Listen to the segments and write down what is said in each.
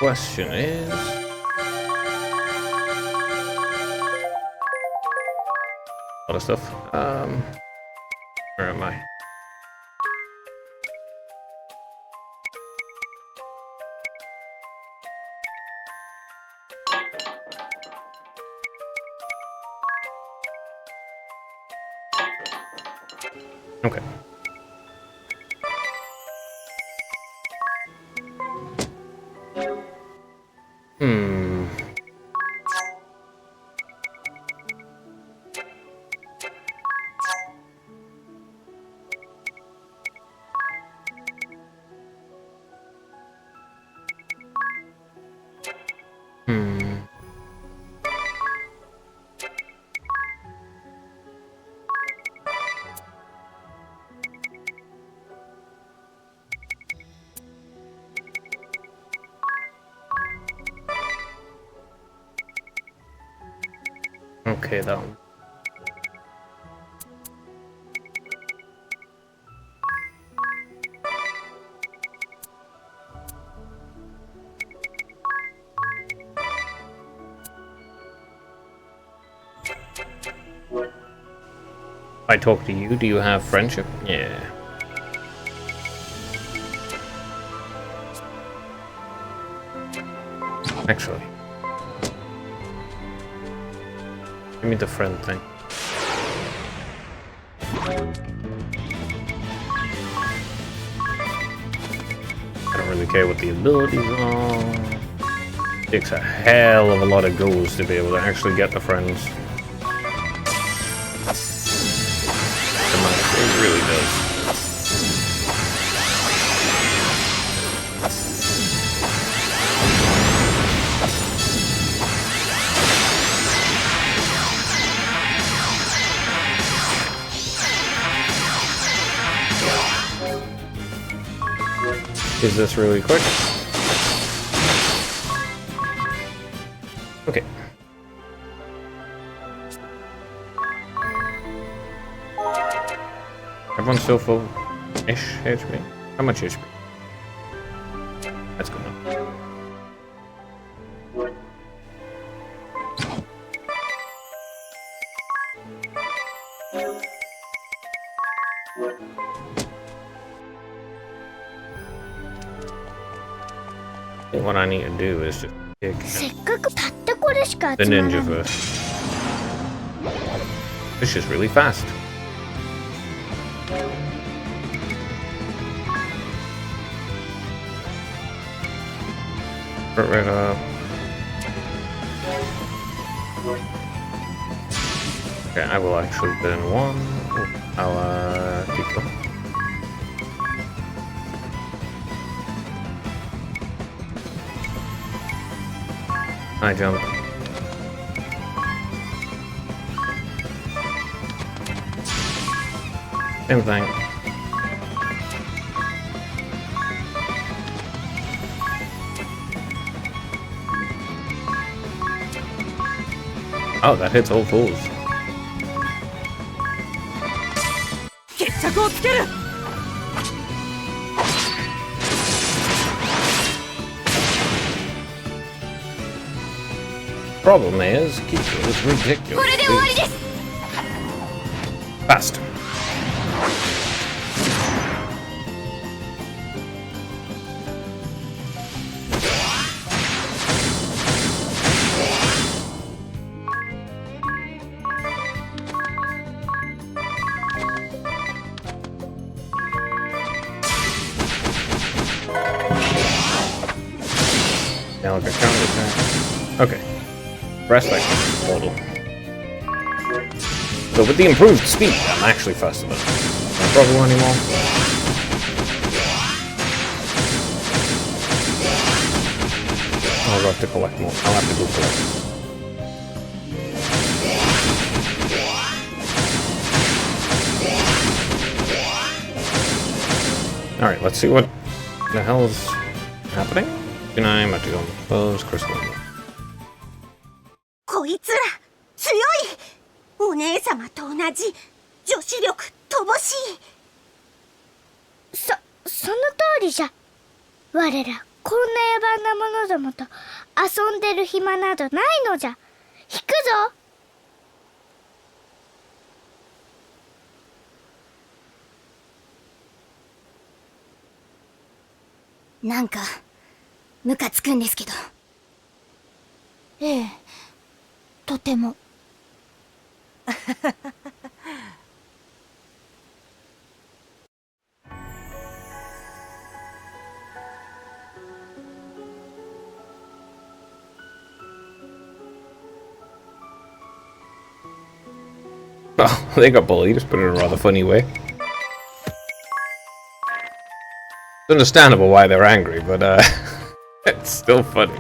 question is... a lot of stuff. Where am I? Okay. Hmm. Okay, that one. If I talk to you, do you have friendship? Yeah. Actually. Give me the friend thing. I don't really care what the abilities are. Takes a hell of a lot of goals to be able to actually get the friends. It really does. Is this really quick? Okay. Everyone's still full-ish HP? How much HP? That's good enough. What I need to do is just kick the ninja first. This is really fast. Right up. Okay, I will actually burn one. I'll keep going. High jump. Same thing. Oh, that hits all fools. Problem is, Kiko is ridiculous. Fast. Now look at counter attack. Okay. Rest action mortal. So with the improved speed, I'm actually faster than no problem anymore. I'll have to collect more. I'll have to go collect. Alright, let's see what the hell is happening. Can I have to go close crystal? こいつら強い。お姉様と同じ女子力乏しい。その通りじゃ。我らこんな野蛮な者どもと遊んでる暇などないのじゃ。引くぞ。なんかムカつくんですけど。ええ、とても。Well, they got bullied, but in a rather funny way. It's understandable why they're angry, but it's still funny.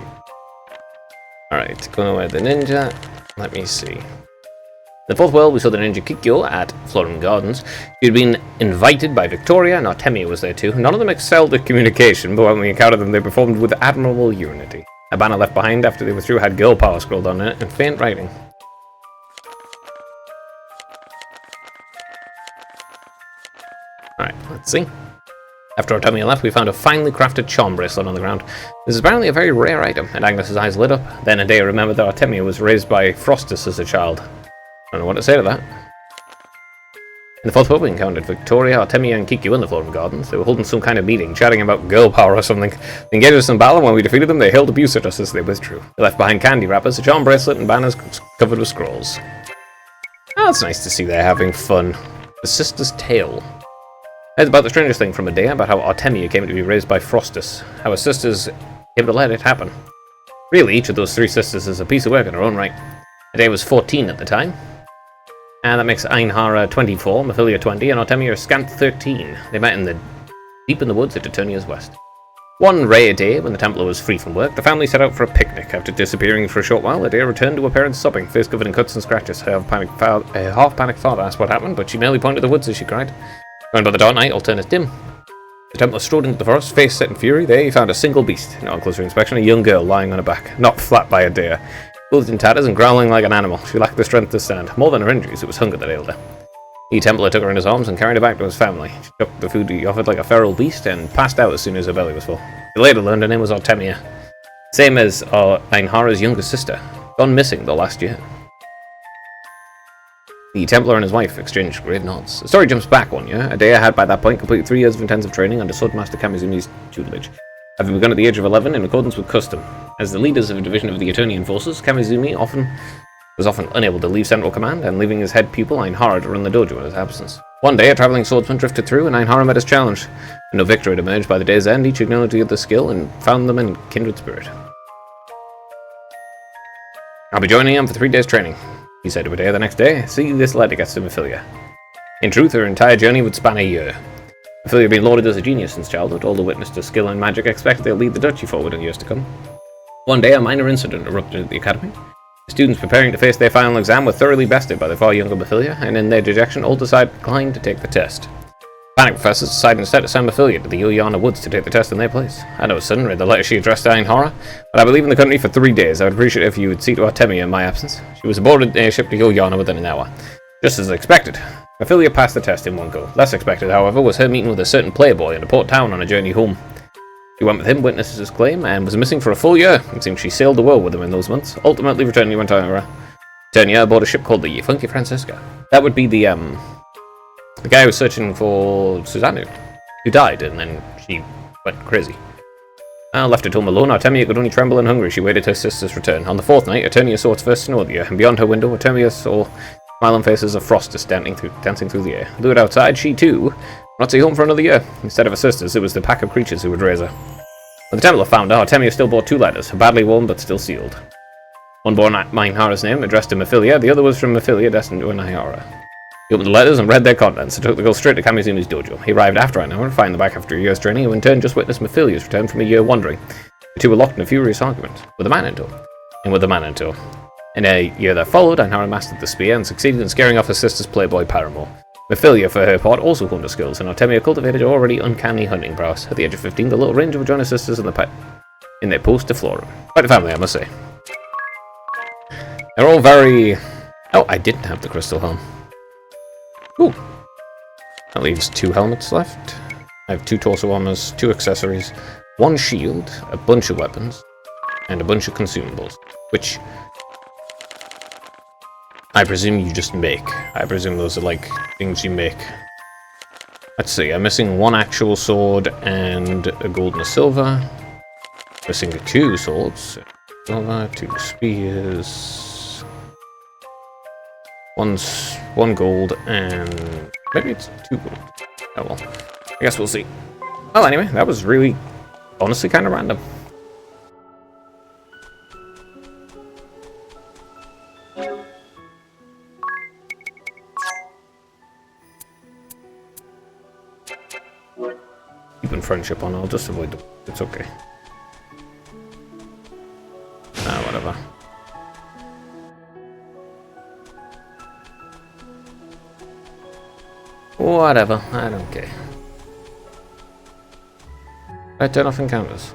Alright, going away the ninja. Let me see. In the fourth world, we saw the ninja Kikyo at Florin Gardens. She had been invited by Victoria, and Artemia was there too. None of them excelled at communication, but when we encountered them, they performed with admirable unity. A banner left behind after they withdrew had girl power scrolled on it, and faint writing. Alright, let's see. After Artemia left, we found a finely crafted charm bracelet on the ground. This is apparently a very rare item, and Agnes's eyes lit up. Then Adair remembered that Artemia was raised by Frostus as a child. I don't know what to say to that. In the fourth pub, we encountered Victoria, Artemia, and Kikyo in the Florin Gardens. They were holding some kind of meeting, chatting about girl power or something. They engaged us in battle, and when we defeated them, they hurled abuse at us as they withdrew. They left behind candy wrappers, a charm bracelet, and banners covered with scrolls. Oh, it's nice to see they're having fun. The Sister's Tale. It's about the strangest thing from Adair, about how Artemia came to be raised by Frostus, how her sisters came to let it happen. Really, each of those three sisters is a piece of work in her own right. Adair was 14 at the time, and that makes Einhara 24, Mephilia 20, and Artemia a scant 13. They met deep in the woods at Eternia's west. One rare day, when the Templar was free from work, the family set out for a picnic. After disappearing for a short while, Adair returned to her parents sobbing, face covered in cuts and scratches. Her half-panicked father asked what happened, but she merely pointed to the woods as she cried. When by the dark night, all turned dim. The Templar strode into the forest, face set in fury. There he found a single beast. On closer inspection, a young girl lying on her back, knocked flat by Adair. Clothed in tatters and growling like an animal, she lacked the strength to stand. More than her injuries, it was hunger that ailed her. The Templar took her in his arms and carried her back to his family. She took the food he offered like a feral beast and passed out as soon as her belly was full. He later learned her name was Artemia, same as Einhara's younger sister, gone missing the last year. The Templar and his wife exchanged great nods. The story jumps back 1 year. Adair had by that point completed 3 years of intensive training under Swordmaster Kamizumi's tutelage, having begun at the age of 11 in accordance with custom. As the leaders of a division of the Eternian forces, Kamizumi was often unable to leave central command, and leaving his head pupil Einhara to run the dojo in his absence. One day, a travelling swordsman drifted through, and Einhara met his challenge. No victor had emerged by the day's end. Each acknowledged the other's skill and found them in kindred spirit. I'll be joining him for 3 days' training, he said to Adair the next day. See, this letter gets to Mephilia. In truth, her entire journey would span a year. Mephilia had been lauded as a genius since childhood. All the witnessed her skill and magic expected they'll lead the duchy forward in years to come. One day, a minor incident erupted at the academy. The students preparing to face their final exam were thoroughly bested by the far younger Mephilia, and in their dejection, all declined to take the test. Panicked professors decided instead to send Mephilia to the Iliana Woods to take the test in their place. I know sudden read the letter she addressed to Einhara, but I will leave in the country for 3 days. I would appreciate it if you would see to Artemia in my absence. She was aboarded a ship to Iliana within an hour. Just as expected. Mephilia passed the test in one go. Less expected, however, was her meeting with a certain playboy in a port town on a journey home. She went with him, witnessed his claim, and was missing for a full year. It seems she sailed the world with him in those months, ultimately returning to Eternia aboard a ship called the Funky Francisca. That would be the guy who was searching for Susanoo, who died, and then she went crazy. Left at home alone, Artemia could only tremble and hungry. She waited her sister's return. On the 4th night, Eternia saw its first snow of the year, and beyond her window, Artemia saw smiling faces of Frostus dancing through the air. Lured outside, she too would not see home for another year. Instead of her sisters, it was the pack of creatures who would raise her. When the Templar found her, Artemia still bore 2 letters, badly worn but still sealed. One bore Einhara's name, addressed to Mephilia. The other was from Mephilia, destined to Einhara. He opened the letters and read their contents, and took the girl straight to Kamizumi's dojo. He arrived after Einhara, finding them back after a year's training, who in turn just witnessed Mephilia's return from a year wandering. The two were locked in a furious argument, with a man in tow. In a year that followed, Einhara mastered the spear and succeeded in scaring off her sister's playboy paramour. Mephilia, for her part, also honed her skills, and Artemia cultivated her already uncanny hunting prowess. At the age of 15, the little ranger would join her sisters in their post to Florin. Quite a family, I must say. They're all very... Oh, I didn't have the crystal helm. Ooh. That leaves 2 helmets left. I have 2 torso armors, 2 accessories, 1 shield, a bunch of weapons, and a bunch of consumables, which I presume you just make. I presume those are like things you make. Let's see, I'm missing 1 actual sword and a gold and a silver. Missing 2 swords, silver, 2 spears, 1 gold, and maybe it's 2 gold. Oh well, I guess we'll see. Well, anyway, that was really, honestly, kind of random. Keeping friendship on, I'll just avoid them. It's okay. Whatever. Whatever, I don't care. I turn off encounters.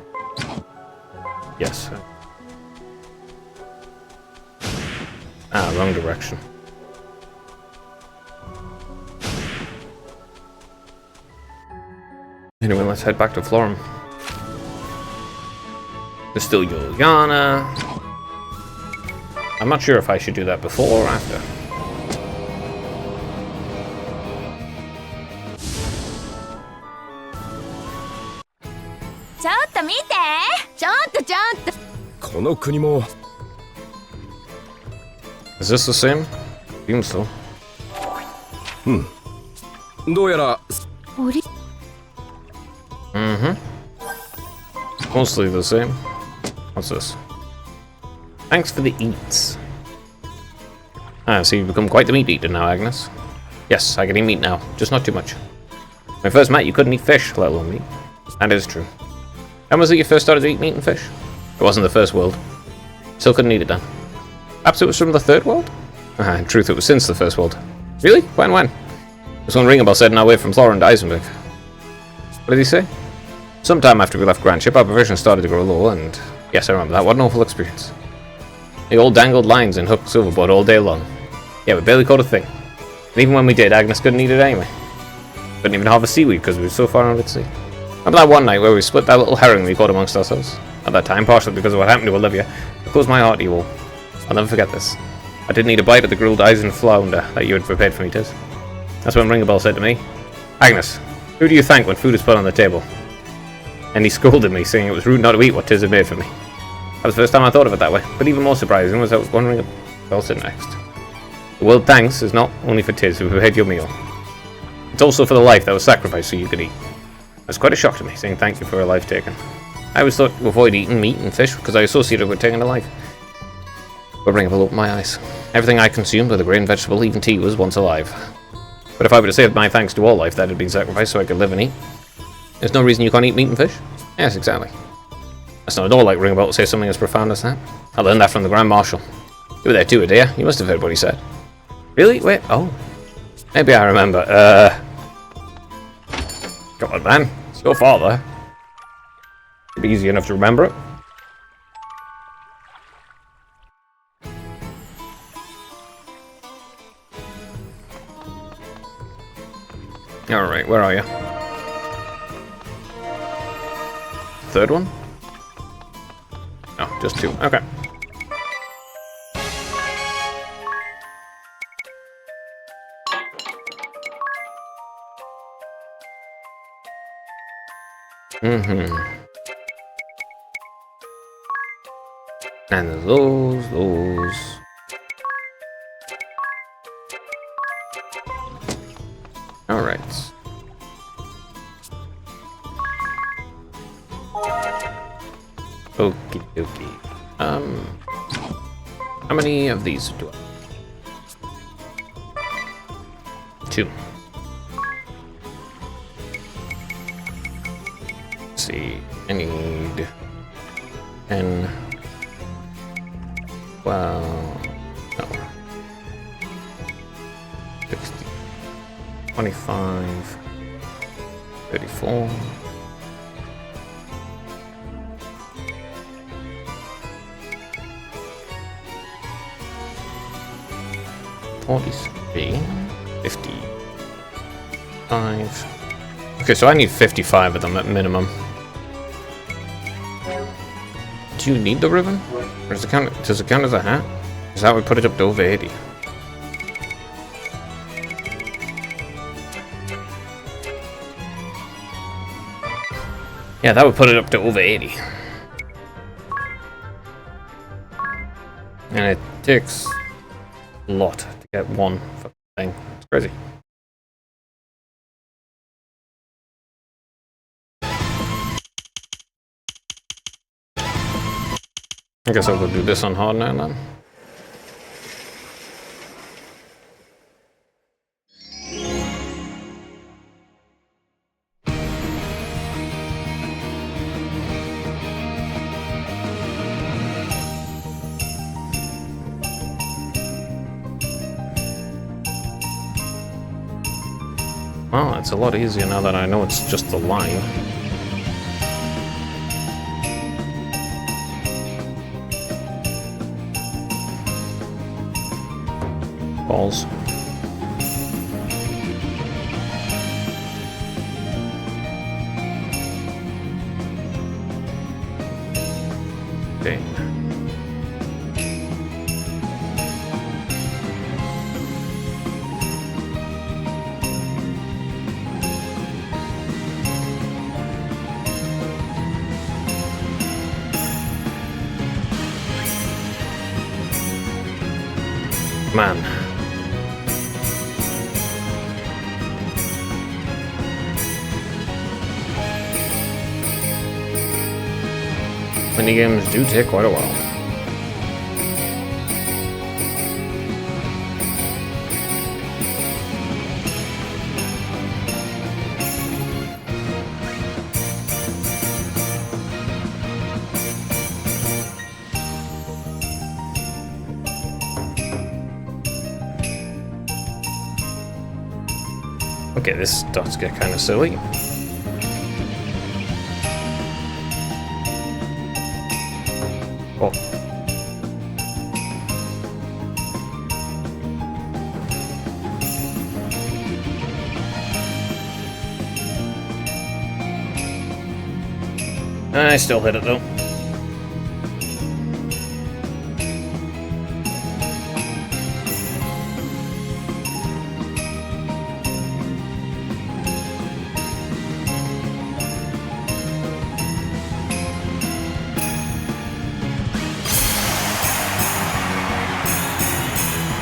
Yes. Wrong direction. Anyway, let's head back to Florum. There's still Juliana. I'm not sure if I should do that before or after. Is this the same? Seems so. Mostly the same. What's this? Thanks for the eats. So you've become quite the meat eater now, Agnes. Yes, I can eat meat now, just not too much. When I first met you couldn't eat fish, let alone meat. That is true. When was it you first started to eat meat and fish? It wasn't the first world. Still couldn't eat it then. Perhaps it was from the third world? In truth, it was since the first world. Really? When? It was when Ringabel said on our way from Florin to Eisenberg. What did he say? Sometime after we left Grandship, our provisions started to grow low, and yes, I remember that. What an awful experience. They all dangled lines and hooked silverboard all day long. Yeah, we barely caught a thing. And even when we did, Agnes couldn't eat it anyway. Couldn't even harvest seaweed because we were so far out at sea. Remember that one night where we split that little herring we caught amongst ourselves? At that time, partially because of what happened to Olivia, it caused my heart to you all. I'll never forget this. I didn't eat a bite of the grilled Eisen flounder that you had prepared for me, Tiz. That's when Ringabel said to me, Agnes, who do you thank when food is put on the table? And he scolded me, saying it was rude not to eat what Tiz had made for me. That was the first time I thought of it that way, but even more surprising was I was wondering what else said next. The word thanks is not only for Tiz who prepared your meal. It's also for the life that was sacrificed so you could eat. That's quite a shock to me, saying thank you for a life taken. I always thought to avoid eating meat and fish because I associated it with taking a life. But Ringabel opened my eyes. Everything I consumed, whether grain, vegetable, even tea, was once alive. But if I were to say my thanks to all life that had been sacrificed so I could live and eat, there's no reason you can't eat meat and fish? Yes, exactly. That's not at all like Ringabel to say something as profound as that. I learned that from the Grand Marshal. You were there too, Adair. You must have heard what he said. Really? Wait, oh. Maybe I remember. Come on, man. It's your father. It'd be easy enough to remember it. Alright, where are you? Third one? Oh, just 2. Okay. And those. Alright. Okie dokie. How many of these do I have? 2. Let's see. I need 10. Well, no. 60. 25. 34. 43, 55. Okay, so I need 55 of them at minimum. Do you need the ribbon? Or does it count as a hat? Is that we put it up to over 80? Yeah, that would put it up to over 80. And it takes a lot to get one fucking thing. It's crazy. I guess I'll go do this on hard now then. Well, it's a lot easier now that I know it's just the line. Balls. Okay. Man. Minigames do take quite a while. Okay, this starts to get kind of silly. Oh. I still hit it though.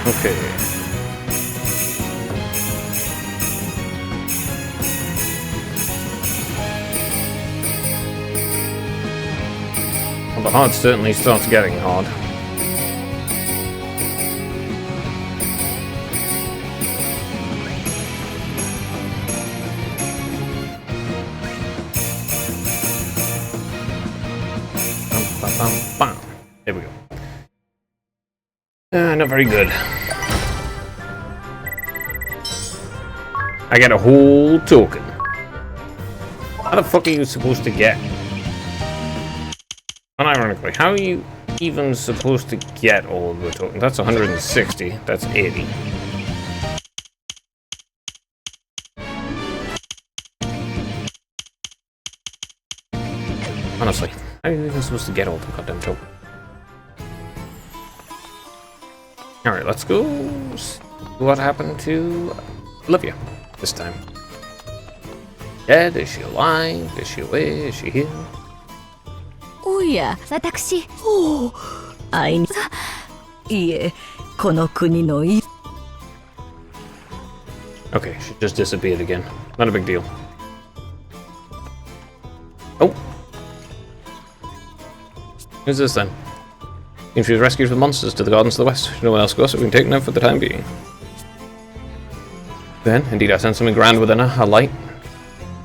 Okay. Well, the hard certainly starts getting hard. Bam, bam, bam. There we go. Not very good. I get a whole token. How the fuck are you supposed to get? Unironically, how are you even supposed to get all of the tokens? That's 160. That's 80. Honestly, how are you even supposed to get all the goddamn tokens? Alright, let's go see what happened to Olivia this time. Dead? Is she alive? Is she away? Is she here? おや、私おお、あいにさ、いえ、この国のい。 Okay, she just disappeared again. Not a big deal. Oh! Who's this then? She was rescued from monsters to the gardens to the west. No one else goes, so we can take them for the time being. Then, indeed, I sense something grand within her, a light.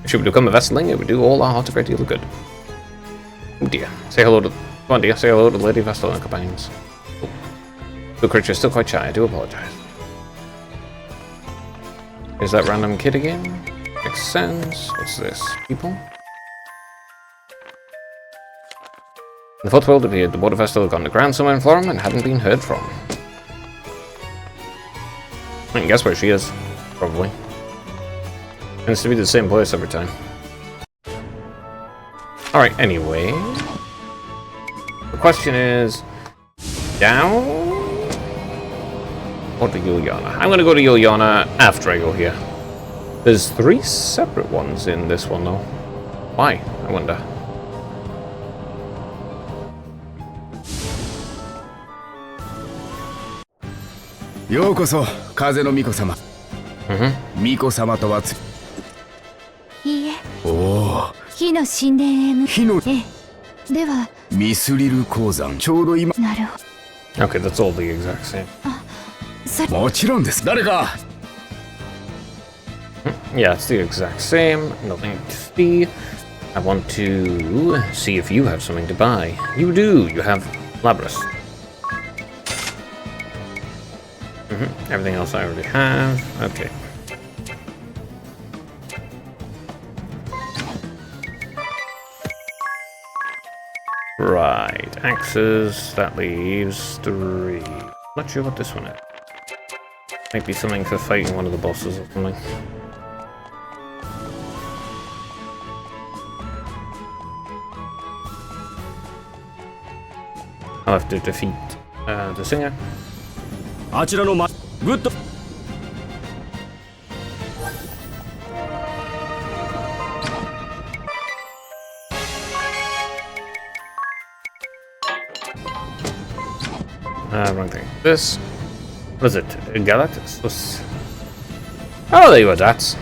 If she would become a vestling, it would do all our hearts a great deal of good. Oh dear. Say hello to... Come on, dear. Say hello to Lady Vestal and her companions. Oh. The creature is still quite shy. I do apologize. Is that random kid again? Makes sense. What's this? People? The footworld appeared. The water festival had gone to ground somewhere in Florum and hadn't been heard from. I can guess where she is. Probably. Tends to be the same place every time. Alright, anyway. The question is, down or to Yuliana? I'm gonna go to Yuliana after I go here. There's 3 separate ones in this one though. Why? I wonder. Yokoso, Kaze no Miko sama. Miko sama to wa いいえ、おお、火の神殿へ向火のええ。では、ミスリル鉱山ちょうど今。なるほ Okay, that's all the exact same. ど。もちろんです。誰か。Yeah, it's the exact same. Nothing to see. I want to see if you have something to buy. You do. You have Labras. Everything else I already have. Okay. Right. Axes. That leaves 3. Not sure what this one is. Might be something for fighting one of the bosses or something. I'll have to defeat the singer. あちらのグッド。Wrong thing. This. What is it? Galactus? Oh, there you are, Dats.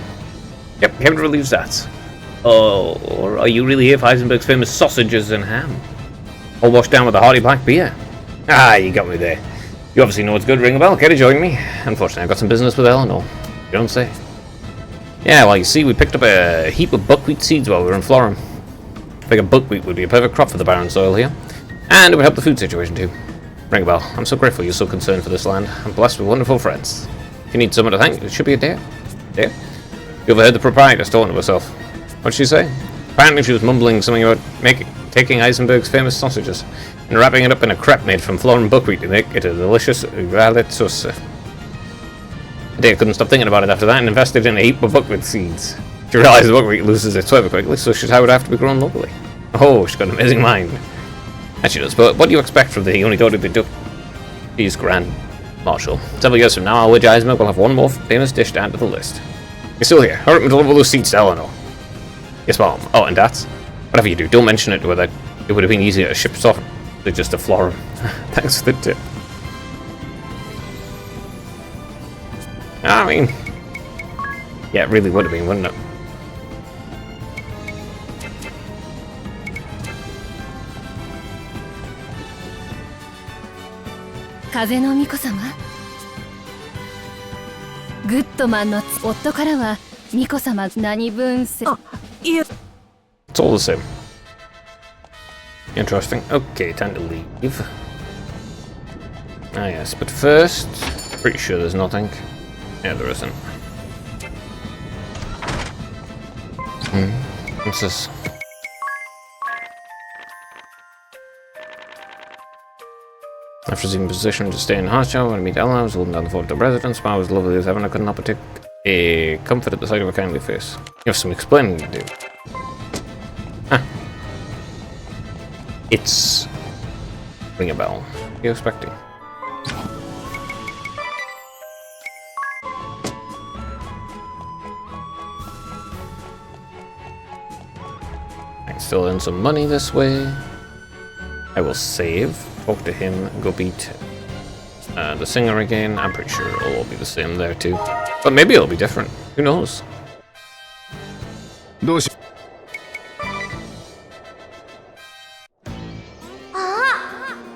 Yep, came to relieve Dats. Oh, are you really here for Heisenberg's famous sausages and ham? All washed down with a hearty black beer? Ah, you got me there. You obviously know what's good. Ring a bell. Care to join me? Unfortunately, I've got some business with Eleanor. You don't say. Yeah, well, you see, we picked up a heap of buckwheat seeds while we were in Florum. I figured buckwheat would be a perfect crop for the barren soil here. And it would help the food situation, too. Ring a bell. I'm so grateful you're so concerned for this land. I'm blessed with wonderful friends. If you need someone to thank, it should be a dare. Dare? You overheard the proprietor talking to herself. What'd she say? Apparently she was mumbling something about taking Heisenberg's famous sausages and wrapping it up in a crepe made from Florin buckwheat to make it a delicious galactus. Dare couldn't stop thinking about it after that and invested in a heap of buckwheat seeds. She realized the buckwheat loses its flavor quickly, so she's how it would have to be grown locally. Oh, she's got an amazing mind. And she does, but what do you expect from the only daughter of the Duke? She's Grand Marshal. Several years from now, our Wedge Heisenberg will have one more famous dish to add to the list. You're still here. Hurry up and deliver those seeds to Eleanor. Yes, Mom. Oh, and Dats. Whatever you do, don't mention it to her that it would have been easier to ship stuff than just a Florum. Thanks for the tip. I mean, yeah, it really would have been, wouldn't it?風の巫女様、グッドマンの夫からは巫女様何分せ。あ、いえ。It's all the same. Interesting. Okay, time to leave. Ah yes, but first, pretty sure there's nothing. Yeah, there isn't. What's this? After receiving position to stay in Hostel, when I meet Ella, I was holding down the fort at the residence. I was lovely as heaven. I could not but take a comfort at the sight of a kindly face. You have some explaining to do. Huh. It's... Ring a bell. What are you expecting? I can still earn some money this way. I will save, talk to him, go beat the singer again. I'm pretty sure it'll all be the same there too. But maybe it'll be different. Who knows? どうし。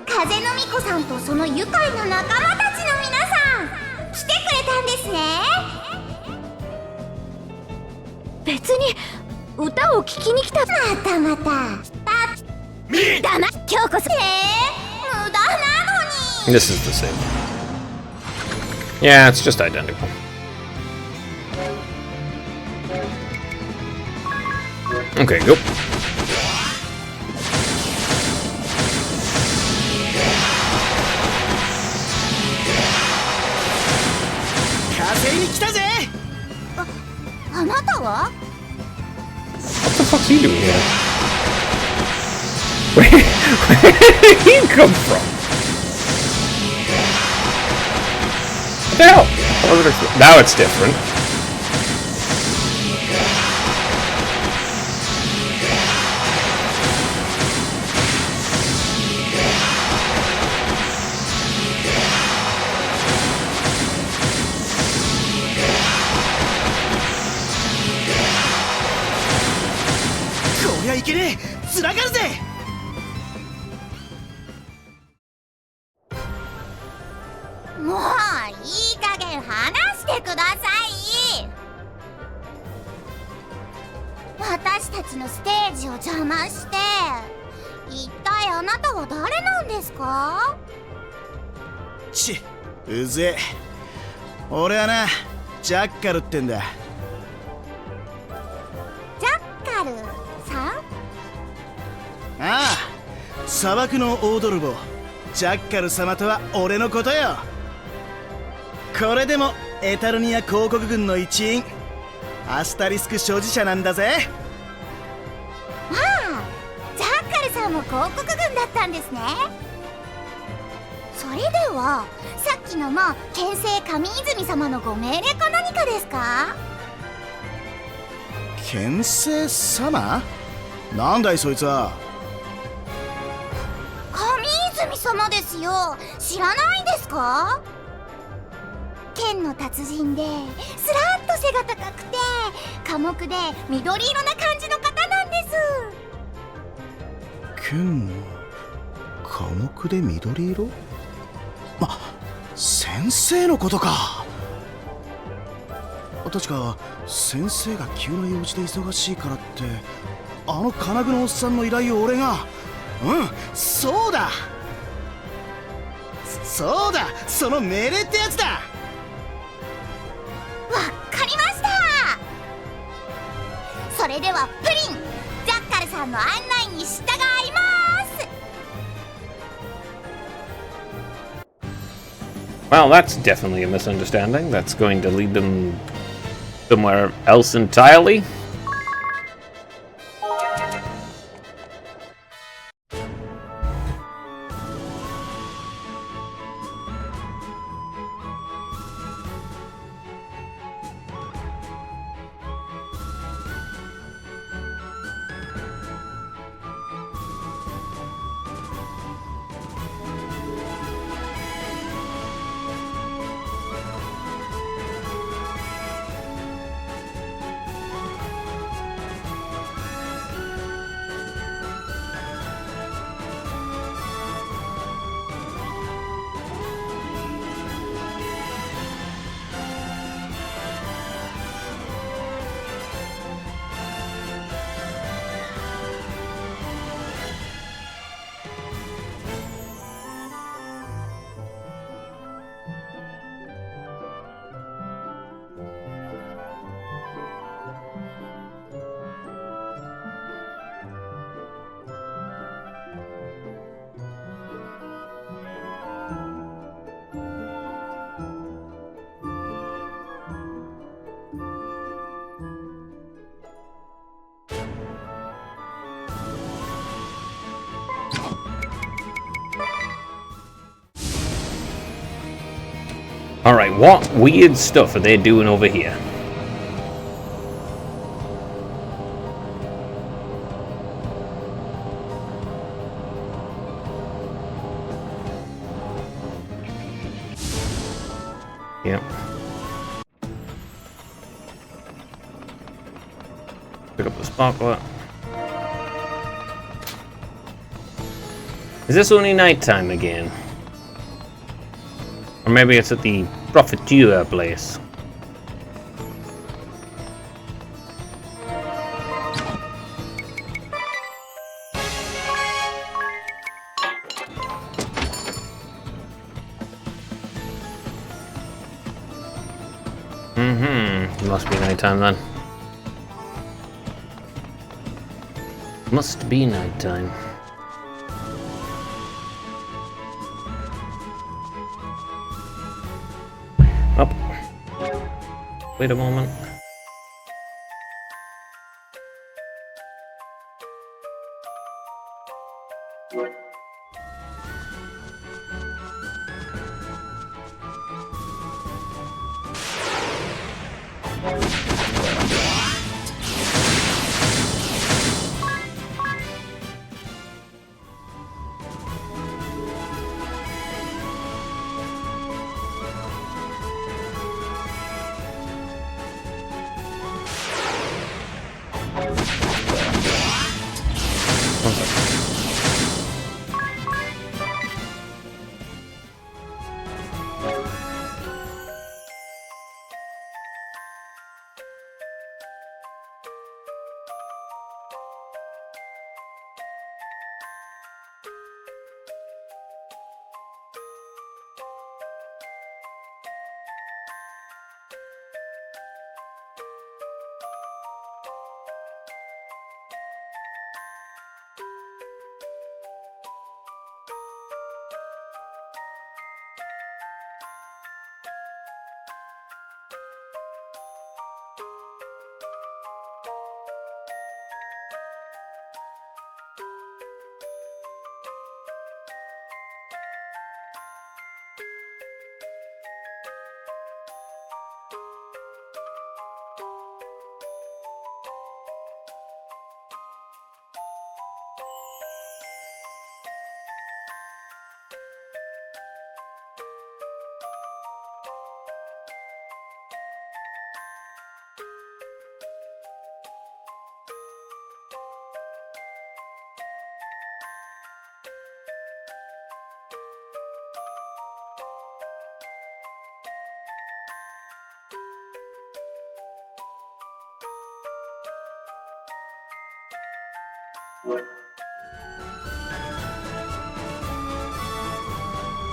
風の巫女さんとその愉快な仲間たちの皆さん来てくれたんですね。別に歌を聴きに来た。またまた。だま、今日こそ。無駄なのに。 This is the same. Yeah, it's just identical. Okay, go.あなたは What the fuck's he doing here? Where did you come from? What the hell? Now it's different.もういい加減話してください。私たちのステージを邪魔して、一体あなたは誰なんですか？うぜえ。俺はな、ジャッカルってんだ。ジャッカルさん？ああ、砂漠の大泥棒ジャッカル様とは俺のことよ。これでもエタルニア公国軍の一員、アスタリスク所持者なんだぜ。まあ、ジャッカルさんも公国軍だったんですね。それではさっきの剣聖神泉様のご命令か何かですか？剣聖様？なんだいそいつは。神泉様ですよ。知らないんですか？剣の達人でスラッと背が高くて寡黙で緑色な感じの方なんです。剣の寡黙で緑色？先生のことか。確か先生が急な用事で忙しいからって、あの金具のおっさんの依頼を俺が。そうだそうだ、その命令ってやつだ。わかりました。それではプリン、ジャッカルさんの案内に従います。 Well, that's definitely a misunderstanding. That's going to lead them somewhere else entirely. Alright, what weird stuff are they doing over here? Yep. Pick up the sparkler. Is this only nighttime again? Or maybe it's at the Profiteer place. Must be nighttime then. Must be nighttime. Up. Wait a moment.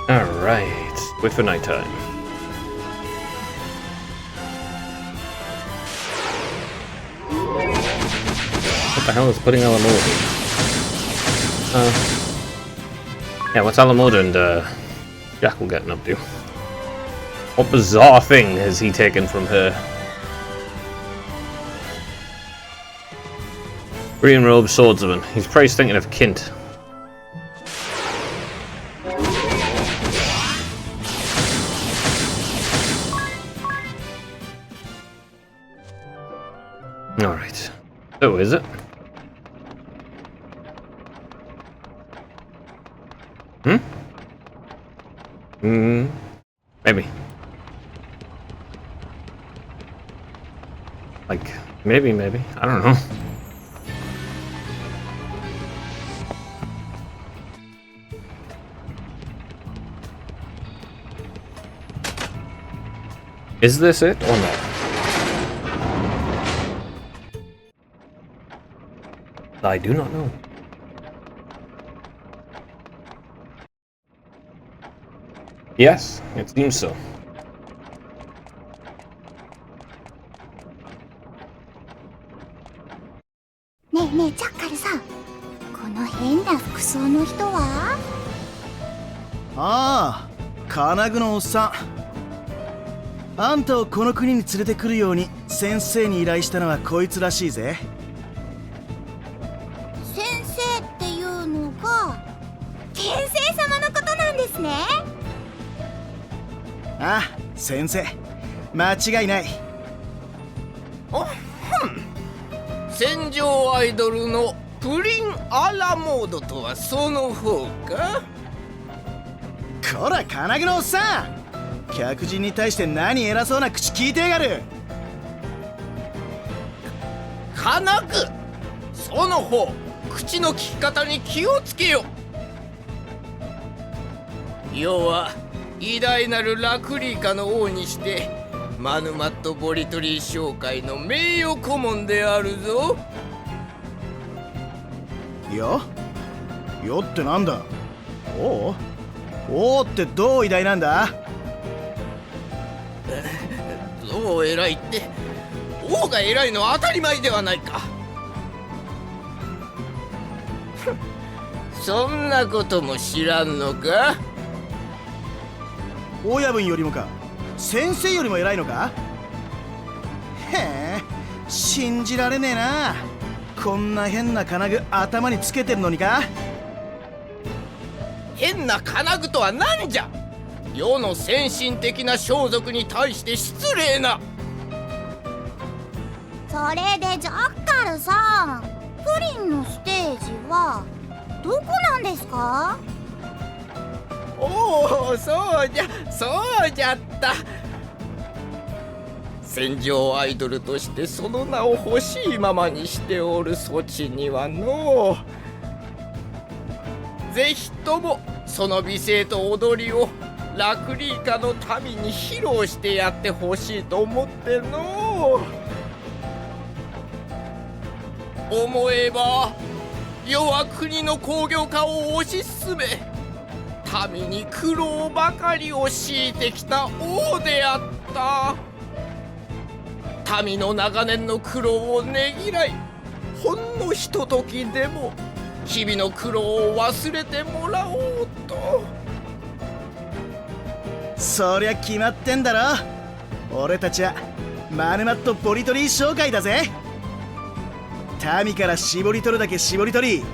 Alright, wait for nighttime. What the hell is putting Alamoda? Yeah, what's Alamoda and Jackal getting up to? What bizarre thing has he taken from her? Green robe swordsman. He's probably thinking of Kint. Alright. So is it? Maybe. Like, maybe. I don't know. Is this it or not? I do not know. Yes, it seems so. ねえねえジャッカルさん、この変な服装の人は？ああ、金具のおっさん。あんたをこの国に連れてくるように先生に依頼したのはこいつらしいぜ。先生っていうのが天聖様のことなんですね。ああ、先生、間違いない。戦場アイドルのプリンアラモードとはその方か。こら金具のおっさん、客人に対して何偉そうな口聞いてやがる。金具、その方、口の利き方に気をつけよ。要は偉大なるラクリーカの王にしてマヌマット・ボリトリー商会の名誉顧問であるぞ。よってなんだ。王ってどう偉大なんだ。どう偉いって、王が偉いのは当たり前ではないか。そんなことも知らんのか。親分よりもか、先生よりも偉いのか。へえ、信じられねえな。こんな変な金具頭につけてるのにか。変な金具とは何じゃ。世の先進的な装束に対して失礼な。それでジャッカルさん、プリンのステージはどこなんですか？おお、そうじゃった。戦場アイドルとしてその名を欲しいままにしておるそちにはのう、ぜひともその美声と踊りをラクリーカの民に披露してやってほしいと思ってのう。思えば世は国の工業化を推し進め、民に苦労ばかりを強いてきた王であった。民の長年の苦労をねぎらい、ほんのひとときでも日々の苦労を忘れてもらおうと。そりゃ決まってんだろ。俺たちはマヌマット・ボリトリー商会だぜ。民から絞り取るだけ絞り取り、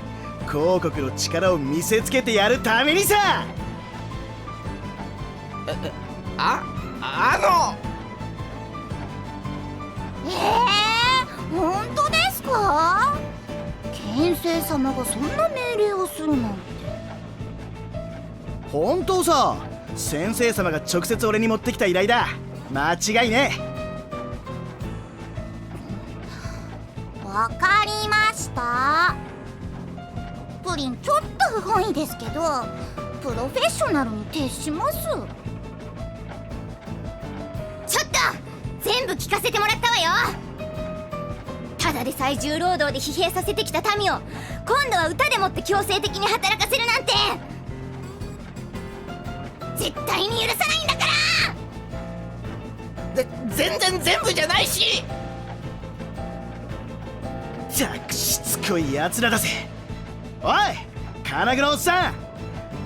広告の力を見せつけてやるためにさ。本当ですか？天聖様がそんな命令をするなんて。本当さ。先生様が直接俺に持ってきた依頼だ。間違いねえ。わかりました。プリンちょっと不本意ですけど、プロフェッショナルに徹します。ちょっと全部聞かせてもらったわよ。ただだでさえ重労働で疲弊させてきた民を今度は歌でもって強制的に働かせるなんて絶対に許さないんだから。全然全部じゃないし。たくしつこいやつらだぜ。おい金具のおっさん、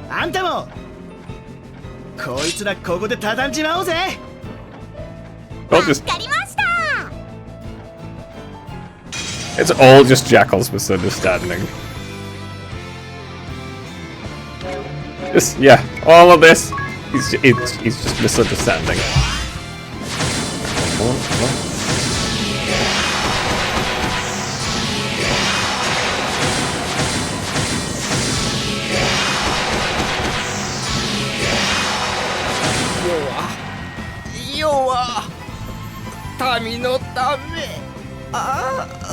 あんたもこいつらここで畳んじまおうぜ。I'll just. わかりました。 It's all just Jackal's misunderstanding. Just, yeah, all of this. He's just misunderstanding. What? 要は民のため。ああ。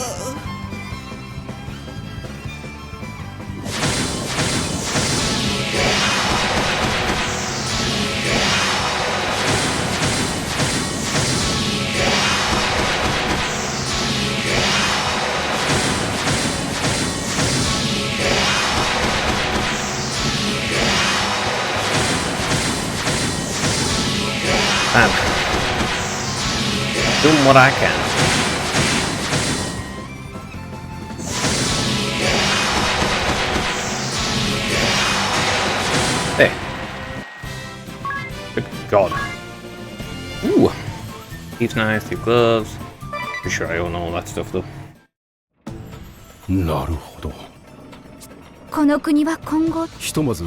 I'm doing what I can. There. Good God. Ooh. He's nice, two gloves. Pretty sure I own all that stuff though. なるほど。この国は今後ひとまず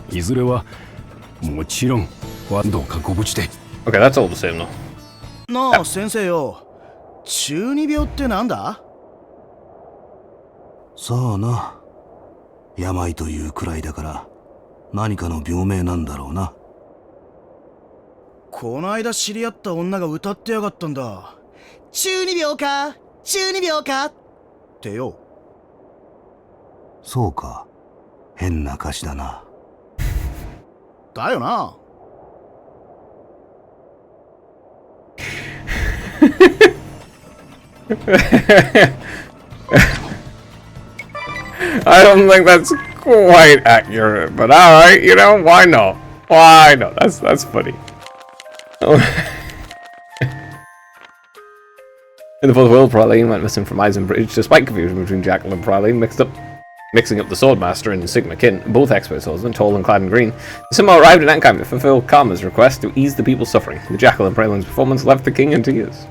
いずれはもちろんどうかご無事で。 Okay, that's all the same though. なあ先生よ、中二病ってなんだ？さあな、病というくらいだから何かの病名なんだろうな。この間知り合った女が歌ってやがったんだ。中二病か中二病かってよ。そうか、変な歌詞だな。だよな。I don't think that's quite accurate, but alright, you know, why not? Why not? That's funny. In the fourth world, Praline went missing from Eisenbridge despite confusion between Jackal and Praline, mixing up the Swordmaster and Sigma Kin, both expert swordsmen, tall and clad in green. They somehow arrived at Enkheim to fulfill Karma's request to ease the people's suffering. The Jackal and Praline's performance left the king in tears.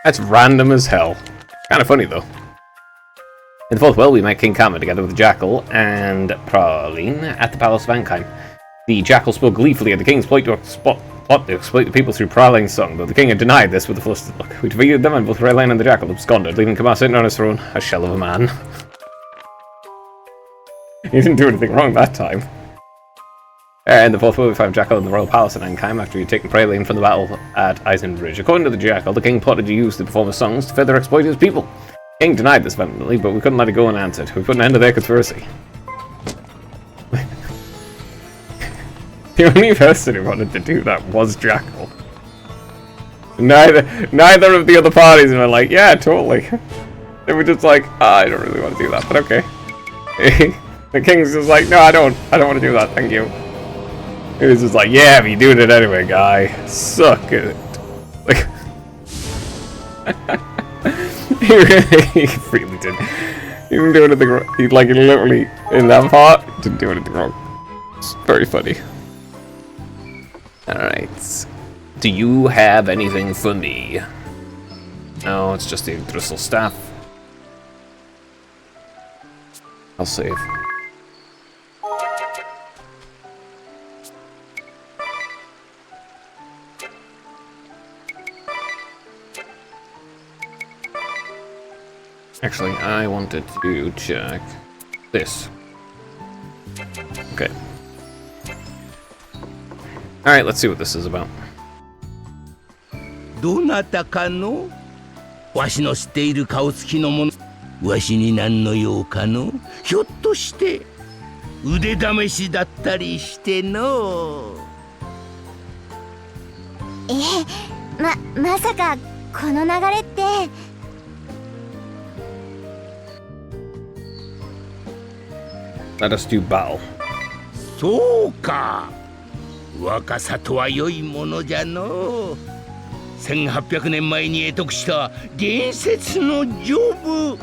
That's random as hell. Kind of funny, though. In the fourth world, we met King Karma together with the Jackal and Praline at the Palace of Enkheim. The Jackal spoke gleefully at the king's plot to exploit the people through Praline's song, though the king had denied this with a flustered look. We defeated them, and both Praline and the Jackal absconded, leaving Karma sitting on his throne, a shell of a man. He didn't do anything wrong that time. In the fourth world, we found Jackal in the royal palace at Enkheim after he had taken Praline from the battle at Eisenbridge. According to the Jackal, the king plotted to use the performer's songs to further exploit his people. The king denied this vehemently, but we couldn't let it go unanswered. We put an end to their conspiracy. The only person who wanted to do that was Jackal. Neither of the other parties were like, yeah, totally. They were just like, I don't really want to do that, but okay. The king's just like, no, I don't want to do that, thank you. He was just like, yeah, but you're doing it anyway, guy. Suck it. Like, he really did. He didn't do anything wrong. He literally, in that part, didn't do anything wrong. It's very funny. Alright. Do you have anything for me? No, it's just the Dristle staff. I'll save. Actually, I wanted to check this. Okay. Alright, let's see what this is about. どなたかのわしの知っている顔つきのものわしに何の用かのひょっとして腕試しだったりしてのまさかこの流れって。Let us do battle. そうか、若さとは良いものじゃのう。1800年前に会得した伝説のジョブ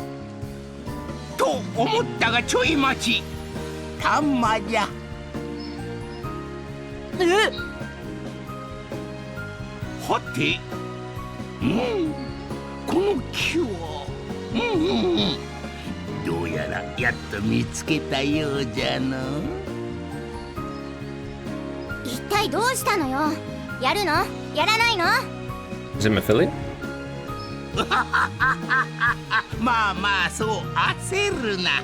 と思ったがちょい待ち、たんまじゃ。はて、この木は、どうやらやっと見つけたようじゃの。一体どうしたのよ。やるの？やらないの？ Is it Mephilia? まあまあ、そう焦るな。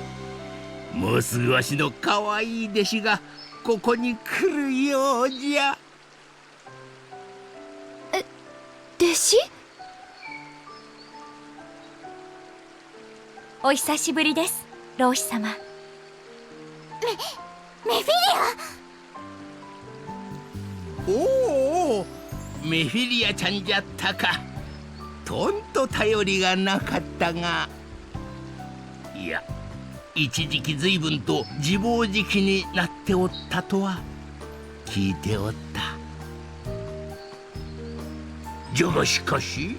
もうすぐわしの可愛い弟子がここに来るようじゃ。弟子？お久しぶりです、老子様。メフィリア。おお、メフィリアちゃんじゃったか。とんと頼りがなかったが、いや、一時期随分と自暴自棄になっておったとは聞いておった。じゃがしかし、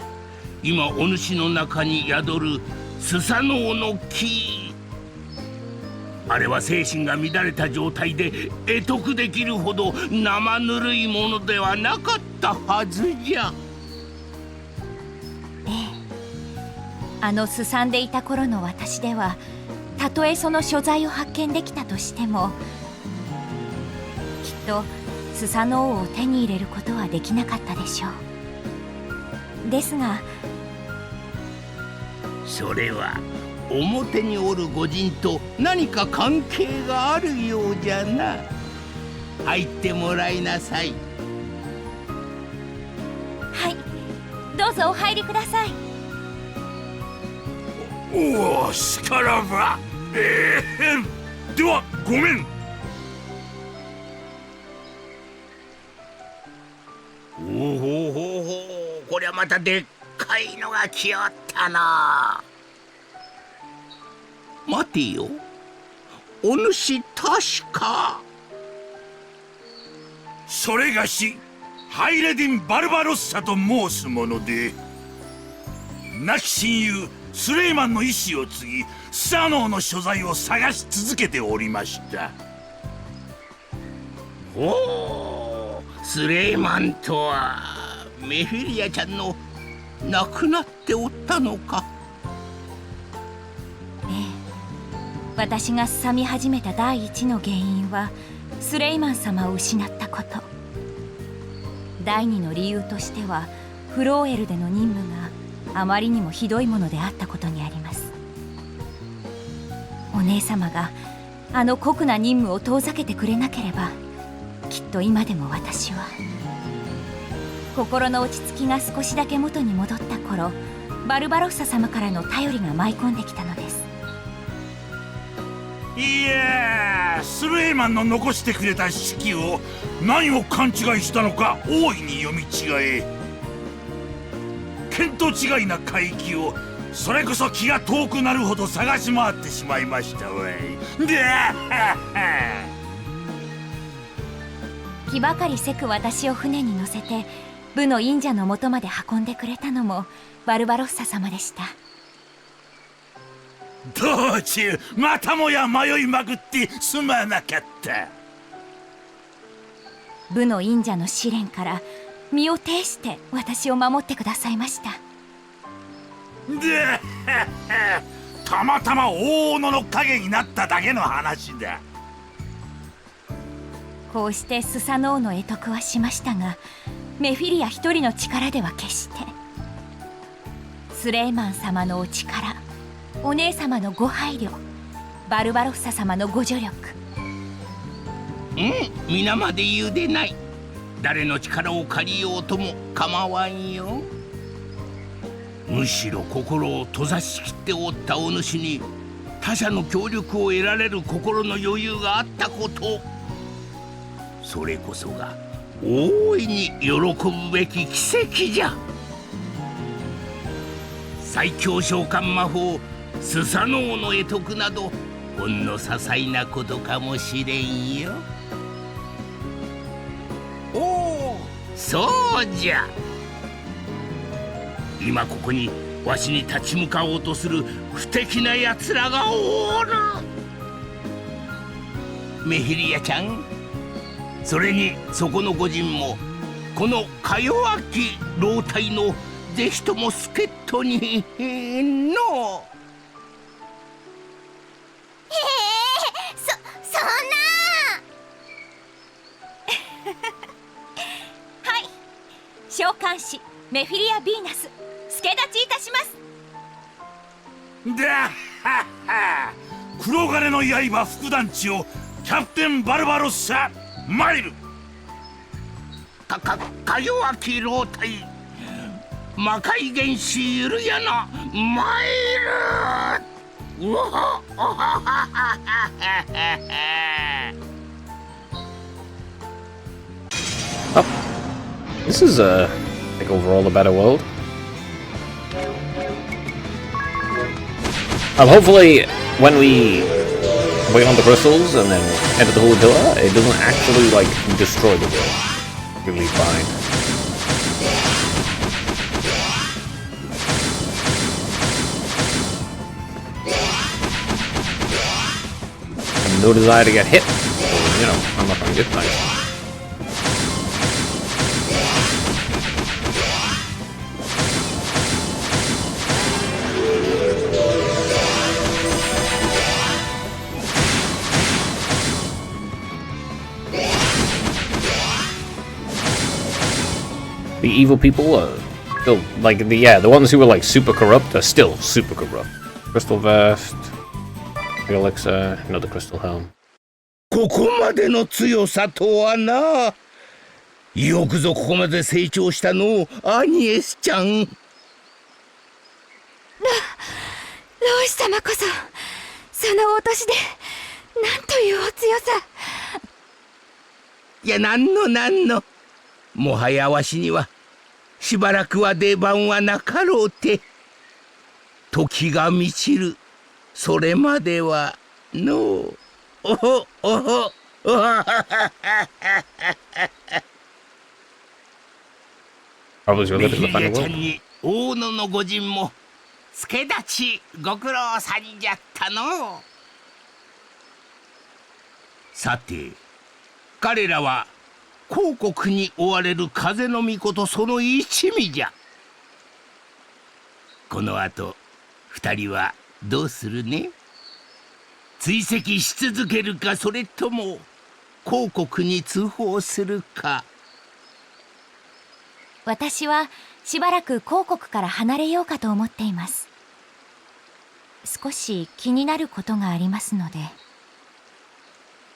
今お主の中に宿るスサノオの木、あれは精神が乱れた状態で会得できるほど生ぬるいものではなかったはずじゃ。すさんでいた頃の私では、たとえその所在を発見できたとしても、きっとスサノオを手に入れることはできなかったでしょう。ですが、それは表におる御人と何か関係があるようじゃな。入ってもらいなさい。はい、どうぞお入りください。おお、しからば。ではごめん。おお、こりゃまたでっかいのが来よったな。待てよ、お主確か。それがしハイレディン・バルバロッサと申すもので、亡き親友スレイマンの意志を継ぎ、スサノオの所在を探し続けておりました。ほう、スレイマンとはメフィリアちゃんの亡くなっておったのか。私がすさみ始めた第一の原因はスレイマン様を失ったこと。第二の理由としては、フローエルでの任務があまりにもひどいものであったことにあります。お姉様があの酷な任務を遠ざけてくれなければ、きっと今でも私は。心の落ち着きが少しだけ元に戻った頃、バルバロッサ様からの頼りが舞い込んできたのです。いやー、スレイマンの残してくれた式を何を勘違いしたのか大いに読み違え、見当違いな海域をそれこそ気が遠くなるほど探し回ってしまいましたわい。で気ばかりせく私を船に乗せて部の忍者のもとまで運んでくれたのもバルバロッサ様でした。道中またもや迷いまくってすまなかった。部の忍者の試練から身を挺して私を守ってくださいました。でたまたま大物の影になっただけの話だ。こうしてスサノオの会得はしましたが、メフィリア一人の力では決して。スレイマン様のお力、お姉様のご配慮、バルバロッサ様のご助力。皆まで言うでない。誰の力を借りようとも構わんよ。むしろ心を閉ざしきっておったお主に他者の協力を得られる心の余裕があったこと、それこそが大いに喜ぶべき奇跡じゃ。最強召喚魔法スサノオの会得などほんの些細なことかもしれんよ。おお、そうじゃ。今ここにわしに立ち向かおうとする不敵なやつらがおる。メヒリアちゃん、それにそこの御人もこのか弱き老体のぜひとも助っ人にの。へえ、そんな。はい、召喚師メフィリア・ヴィーナス助立ちいたします。だっはっは、黒金の刃副団地をキャプテンバルバロッサマイル。か弱き老体魔界原始ゆるやなマイル。うわOh, this is like overall a better world. Hopefully, when we wait on the crystals and then enter the holy pillar, it doesn't actually like destroy the world. Really fine. No desire to get hit, so, you know, I'm not gonna get nice. The evil people are still like the ones who were like super corrupt are still super corrupt. Crystal vest, elixir, another crystal helm. ここまでの強さとはな。よくぞここまで成長したのアニエスちゃん。老師様こそそのお年でなんというお強さ。いや、なんのもはやわしにはしばらくは出番はなかろうて。時が満ちるそれまではのう。おほおほおはははは。 Probably really メ good ヒ to リ find ア a ちゃん world. に大野の御人も助立ちご苦労さんじゃったの。さて彼らは広国に追われる風の巫女とその一味じゃ。このあと二人はどうするね。追跡し続けるか、それとも広国に通報するか。私はしばらく広国から離れようかと思っています。少し気になることがありますので。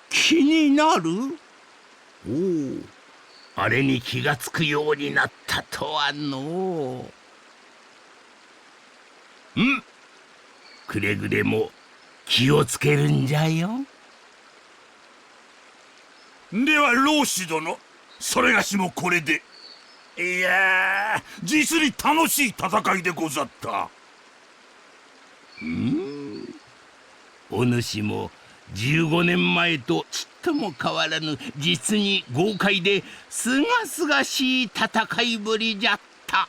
気になる？おお、あれに気がつくようになったとはのう。くれぐれも気をつけるんじゃよ。では老子殿、それがしもこれで。いやー、実に楽しい戦いでござった。お主も15年前とちっとも変わらぬ実に豪快ですがすがしい戦いぶりじゃった。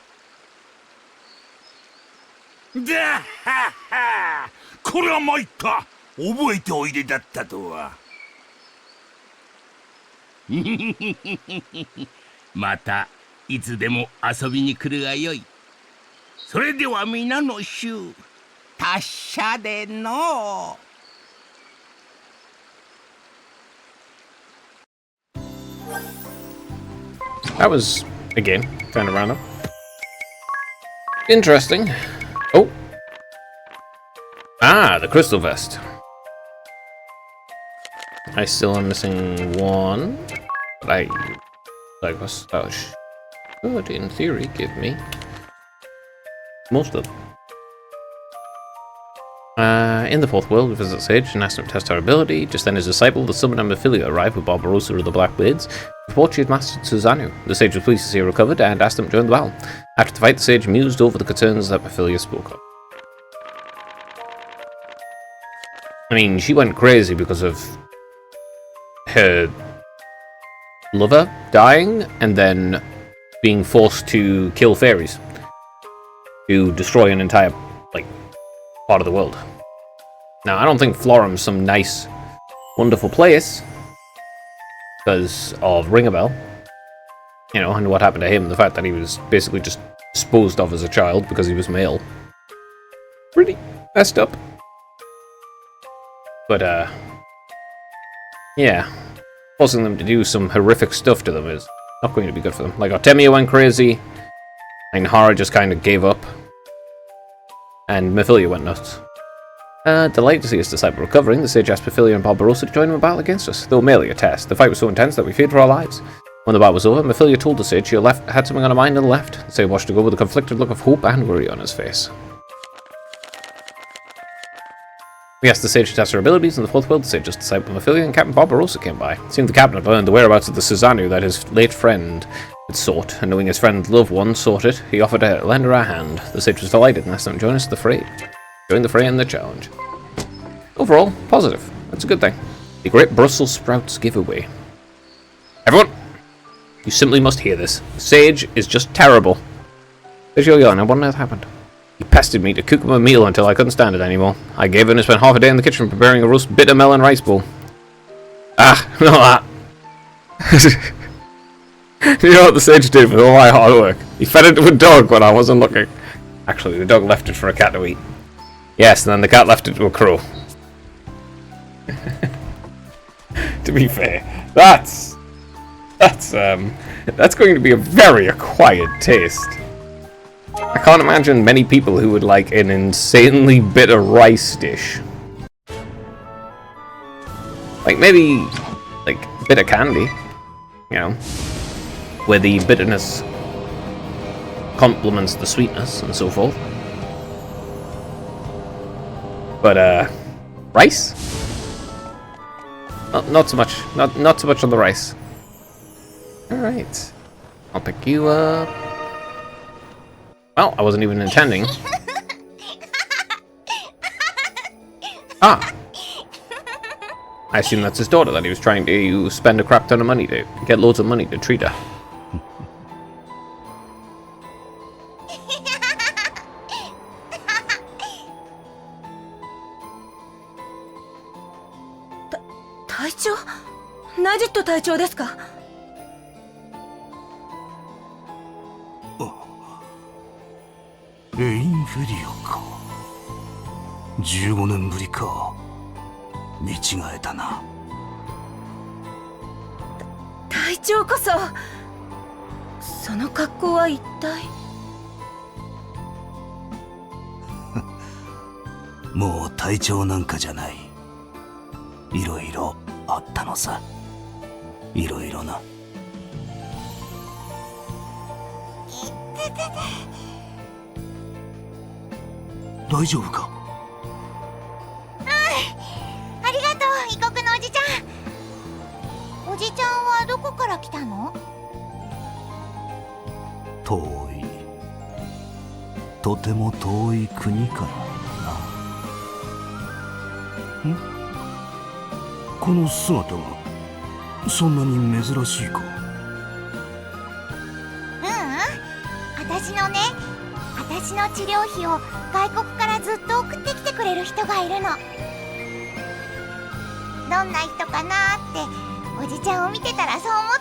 だっはっは、これは参った。覚えておいでだったとは。またいつでも遊びに来るがよい。それでは皆の衆達者での。That was, again, kind of random. Interesting. Oh. Ah, the crystal vest. I still am missing one. But that should, in theory, give me most of them. In the fourth world, we visit Sage and ask him to test our ability. Just then his disciple, the Summoner Mephilia, arrived with Barbarossa of the Black Blades. report she had mastered Susanoo. The sage was pleased to see her recovered and asked them to join the battle. After the fight, the sage mused over the concerns that Mephilia spoke of. I mean, she went crazy because of her lover dying and then being forced to kill fairies to destroy an entire, like, part of the world. Now, I don't think Florum's some nice, wonderful place because of Ring a Bell, you know, and what happened to him, the fact that he was basically just disposed of as a child because he was male. Pretty messed up. But, yeah, forcing them to do some horrific stuff to them is not going to be good for them. Like, Artemia went crazy, and Hara just kind of gave up, and Mephilia went nuts. Delighted to see his disciple recovering, the sage asked Mephilia and Barbarossa to join him in battle against us, though merely a test. The fight was so intense that we feared for our lives. When the battle was over, Mephilia told the sage she had something on her mind and left. The sage watched her go with a conflicted look of hope and worry on his face. We asked the sage to test her abilities, and the fourth world, the sage's disciple Mephilia and Captain Barbarossa came by. It seemed the captain had learned the whereabouts of the Susanoo that his late friend had sought, and knowing his friend's loved one sought it, he offered to lend her a hand. The sage was delighted and asked them to join us at the fray. Join the fray in the challenge. Overall, positive. That's a good thing. The Great Brussels Sprouts giveaway. Everyone! You simply must hear this. Sage is just terrible. There's your yarn, and what on earth happened? He pestered me to cook him a meal until I couldn't stand it anymore. I gave in and spent half a day in the kitchen preparing a roast bitter melon rice bowl. Ah, not that. You know what the sage did with all my hard work? He fed it to a dog when I wasn't looking. Actually, the dog left it for a cat to eat. Yes, and then the cat left it to a crow. To be fair, that's going to be a very acquired taste. I can't imagine many people who would like an insanely bitter rice dish. Like maybe like bitter candy, you know, where the bitterness complements the sweetness and so forth. But rice? Not so much. Not so much on the rice. All right, I'll pick you up. Well, I wasn't even intending. Ah! I assume that's his daughter that he was trying to spend a crap ton of money to get loads of money to treat her.レインフェリアか。15年ぶりか。見違えたな。隊長こそ、その格好は一体。もう隊長なんかじゃない。いろいろあったのさ。いろいろな。大丈夫か？ありがとう、異国のおじちゃん。おじちゃんはどこから来たの？遠い、とても遠い国からな。ん？この姿はそんなに珍しいか？私の治療費を外国からずっと送ってきてくれる人がいるの。どんな人かなーっておじちゃんを見てたらそう思っ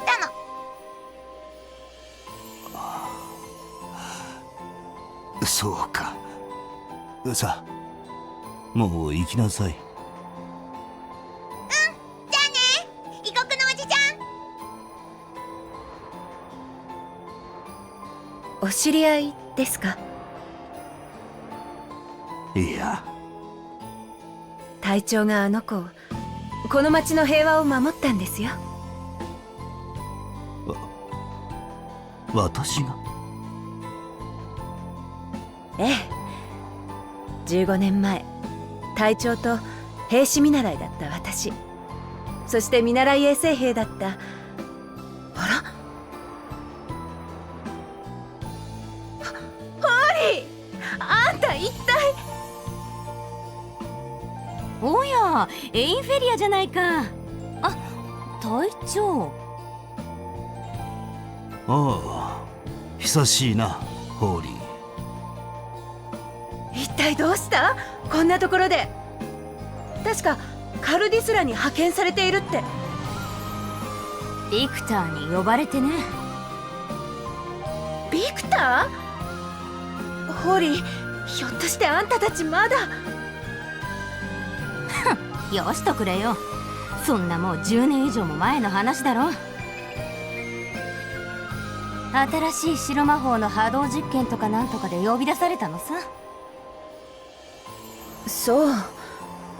たの。そうか。さあ、もう行きなさい。じゃあね、異国のおじちゃん。お知り合いですか？いや、隊長があの子を、この町の平和を守ったんですよ。私が？ええ、15年前、隊長と兵士見習いだった私、そして見習い衛生兵だったほらエインフェリアじゃないか。あ、隊長。ああ、久しいな、ホーリー。一体どうした？こんなところで。確かカルディスラに派遣されているって。ビクターに呼ばれてね。ビクター？ホーリー、ひょっとしてあんたたちまだ。よしとくれよ。そんなもう10年以上も前の話だろ。新しい白魔法の波動実験とかなんとかで呼び出されたのさ。そう、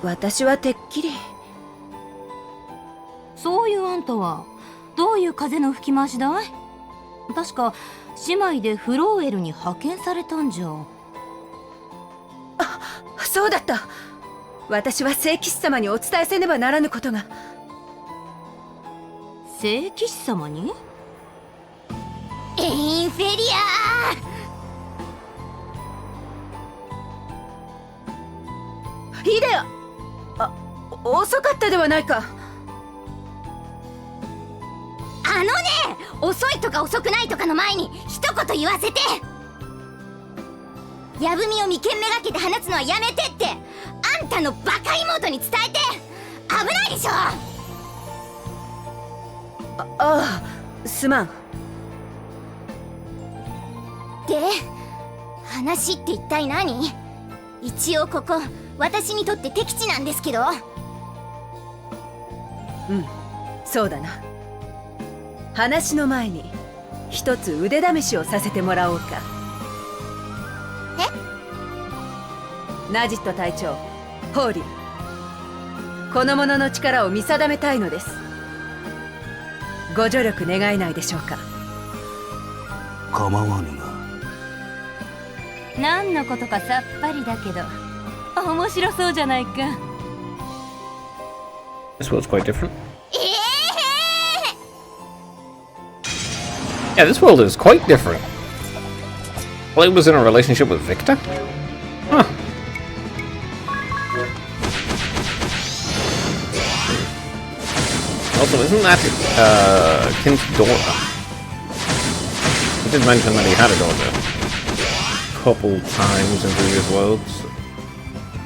私はてっきり。そういうあんたはどういう風の吹き回しだい？確か姉妹でフローエルに派遣されたんじゃ。あ、そうだった。私は聖騎士様にお伝えせねばならぬことが。聖騎士様に？エインフェリア。イデア、遅かったではないか。あのね、遅いとか遅くないとかの前に一言言わせて。やぶみを眉間めがけて放つのはやめてって、あんたのバカ妹に伝えて。危ないでしょ。ああ、すまん。で、話って一体何？一応ここ私にとって敵地なんですけど。うん、そうだな。話の前に一つ腕試しをさせてもらおうか。ナジット隊長、ホーリー、この者の力を見定めたいのです。ご助力願えないでしょうか。構わぬが。何のことかさっぱりだけど面白そうじゃないか。 This world's quite different. Yeah, this world is quite different. Blade was in a relationship with Victor? Huh. Also, isn't that Kin's daughter? He did mention that he had a daughter a couple times in previous worlds.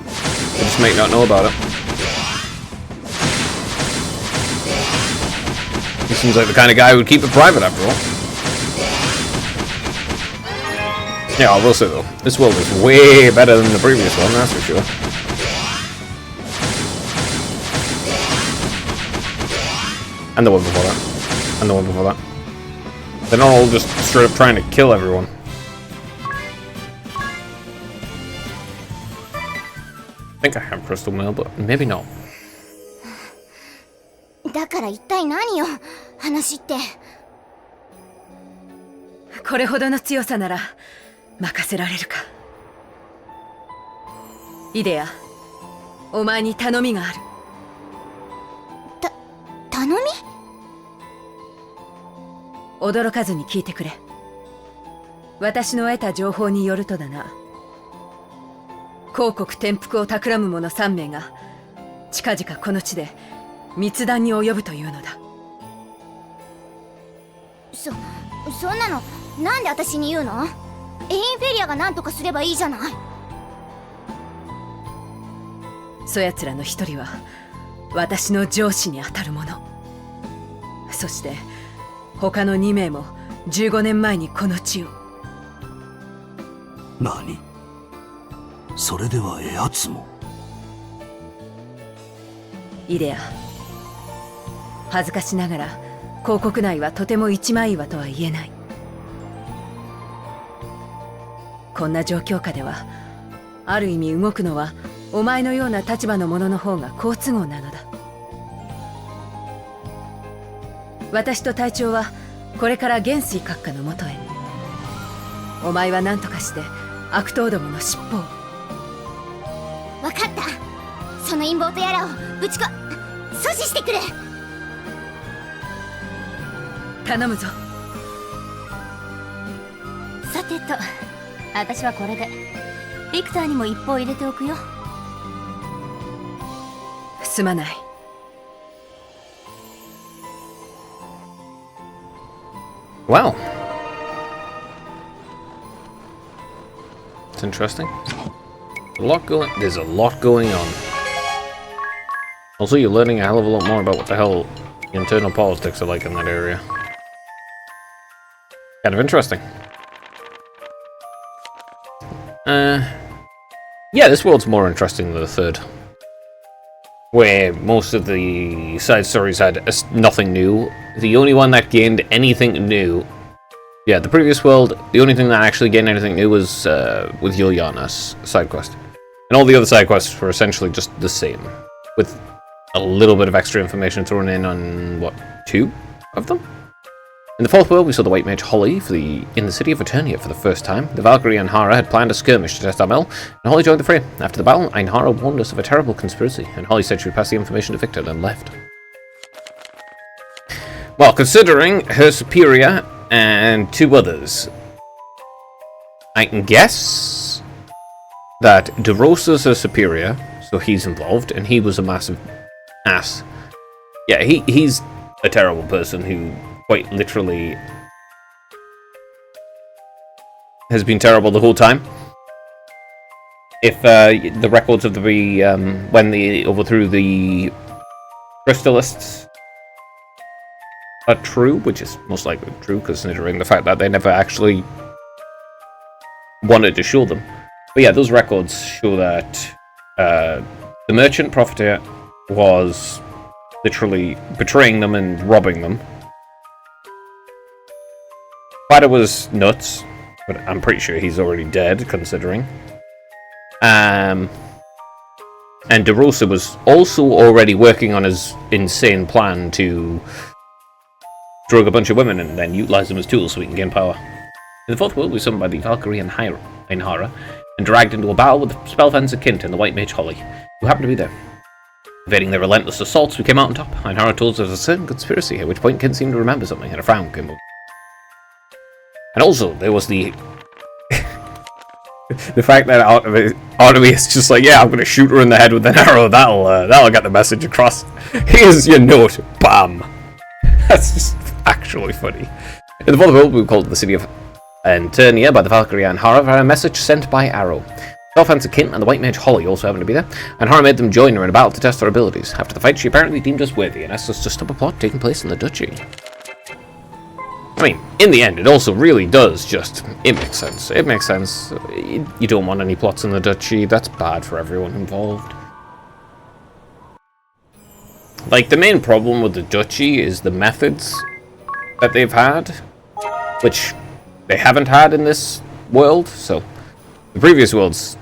I just may not know about it. He seems like the kind of guy who would keep it private after all. Yeah, I will say though, this world is way better than the previous one, that's for sure. And the one before that. And the one before that. They're not all just straight up trying to kill everyone. I think I have crystal mail, but maybe not. だから一体何よ、話って。これほどの強さなら任せられるか。イデア、お前に頼みがある。頼み？驚かずに聞いてくれ。私の得た情報によるとだな、広告転覆を企む者3名が近々この地で密談に及ぶというのだ。そんなのなんで私に言うの？エインフェリアが何とかすればいいじゃない。そやつらの一人は私の上司にあたる者。そして他の2名も15年前にこの地を。何？それではやつも。イデア、恥ずかしながら広告内はとても一枚岩とは言えない。こんな状況下ではある意味動くのはお前のような立場の者の方が好都合なのだ。私と隊長はこれから元帥閣下のもとへ。お前は何とかして悪党どもの尻尾を。分かった。その陰謀とやらをぶちこ阻止してくれ。頼むぞ。さてと、私はこれでビクターにも一報入れておくよ。すまない。Wow. It's interesting. There's a lot going on. Also, you're learning a hell of a lot more about what the hell the internal politics are like in that area. Kind of interesting. Yeah, this world's more interesting than the third. Where most of the side stories had nothing new. The only one that gained anything new... Yeah, the previous world, the only thing that actually gained anything new was with Juliana's side quest. And all the other side quests were essentially just the same. With a little bit of extra information thrown in on, what, 2 of them? In the fourth world, we saw the White Mage Holly in the city of Eternia for the first time. The Valkyrie and Einhara had planned a skirmish to test our mettle, and Holly joined the fray. After the battle, Einhara warned us of a terrible conspiracy, and Holly said she would pass the information to Victor, then left. Well, considering her superior and 2 others, I can guess that DeRosa's her superior, so he's involved, and he was a massive ass. Yeah, he's a terrible person who quite literally has been terrible the whole time. If the records of the when they overthrew the Crystalists are true, which is most likely true considering the fact that they never actually wanted to show them. But yeah, those records show that the merchant profiteer was literally betraying them and robbing them. Spider was nuts, but I'm pretty sure he's already dead, considering. And DeRosa was also already working on his insane plan to drug a bunch of women and then utilize them as tools so he can gain power. In the fourth world, we were summoned by the Valkyrie and Einhara and dragged into a battle with the Spellfencer Kint and the White Mage Holly, who happened to be there. Evading their relentless assaults, we came out on top. Einhara told us there was a certain conspiracy, at which point Kint seemed to remember something, and a frown came over. And also, there was the the fact that Artemis is just like, yeah, I'm going to shoot her in the head with an arrow, that'll get the message across. Here's your note, bam. That's just actually funny. In the fourth world, we were called to the city of Eternia by the Valkyrie and Einhara for a message sent by arrow. Spellfencer Kint and the White Mage Holly also happened to be there, and Einhara made them join her in a battle to test their abilities. After the fight, she apparently deemed us worthy and asked us to stop a plot taking place in the duchy. I mean, in the end, it also really does it makes sense. It makes sense. You don't want any plots in the duchy. That's bad for everyone involved. Like, the main problem with the duchy is the methods that they've had, which they haven't had in this world. So, the previous worlds,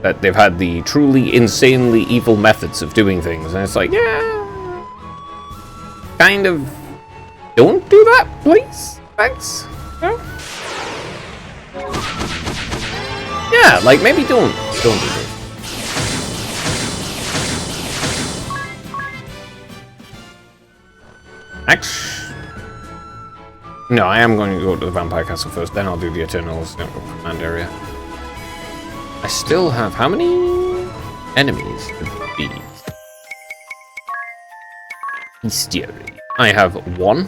that they've had the truly insanely evil methods of doing things, and it's like, yeah, kind of, don't do that, please. Thanks. Yeah, like maybe don't do this. No, I am going to go to the Vampire Castle first, then I'll do the Eternals command area. I still have how many enemies to beat? Bestiary. I have 1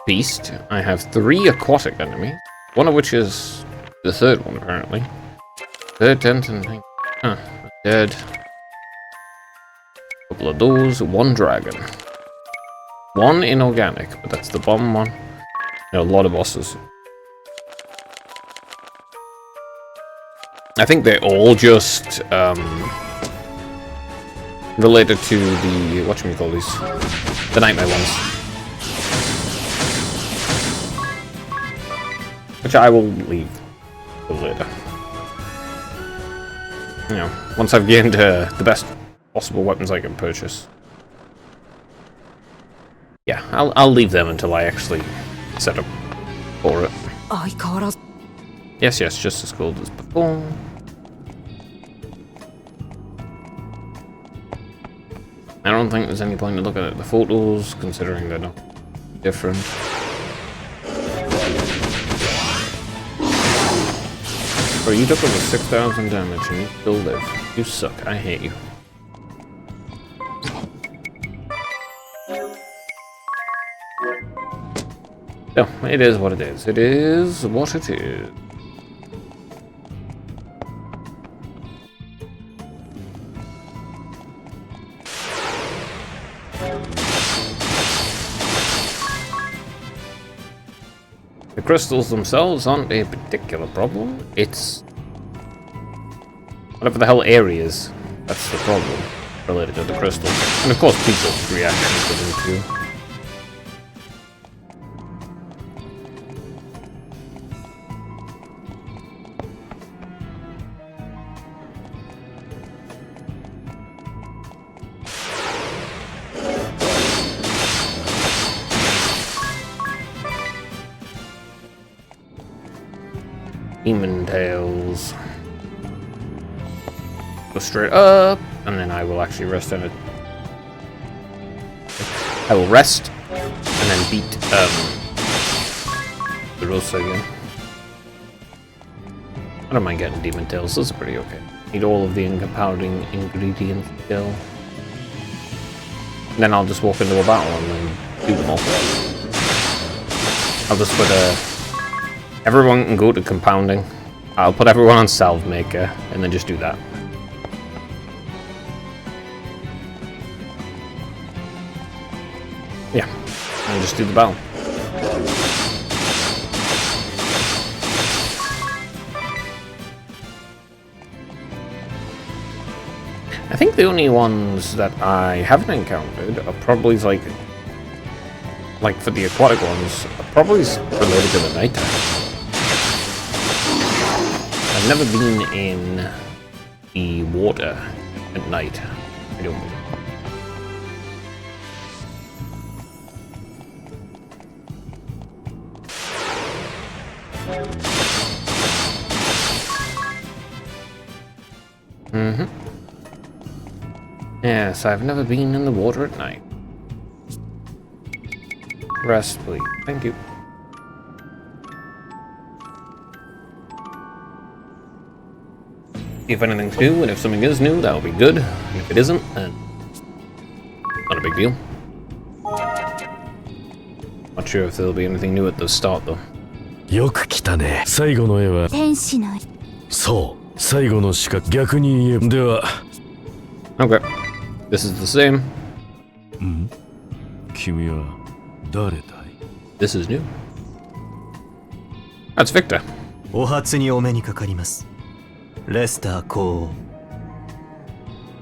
beast. I have 3 aquatic enemies, one of which is the third one apparently. Third tent and dead. Couple of those, 1 dragon. 1 inorganic, but that's the bomb one. A lot of bosses. I think they're all just related to the whatchamacallies, the nightmare ones, which I will leave for later. You know, once I've gained the best possible weapons I can purchase. Yeah, I'll leave them until I actually set up for it. Yes, just as cold as before. I don't think there's any point in looking at the photos, considering they're not different. Bro, you took over 6,000 damage and you still live. You suck. I hate you. No, it is what it is. It is what it is. The crystals themselves aren't a particular problem. It's whatever the hell areas. That's the problem related to the crystals. And of course people's reactions to them too. Demon tails. Go straight up, and then I will actually rest on it. I will rest, and then beat the Rosa again. I don't mind getting demon tails, those are pretty okay. Need all of the compounding ingredients still. And then I'll just walk into a battle and then do them all. I'll just put everyone can go to compounding. I'll put everyone on salve maker, and then just do that. Yeah, and just do the battle. I think the only ones that I haven't encountered are probably like for the aquatic ones, are probably related to the nighttime. I've never been in the water at night, I don't believe. Yes, I've never been in the water at night. Rest, please. Thank you. If anything's new, and if something is new, that'll be good. And if it isn't, then not a big deal. Not sure if there'll be anything new at the start, though. よく来たね。最後の絵は天使のそう、最後の四角逆に言えでは Okay. This is the same. ん？君は誰だい？ This is new. That's Victor. お初にお目にかかります。レスター公王。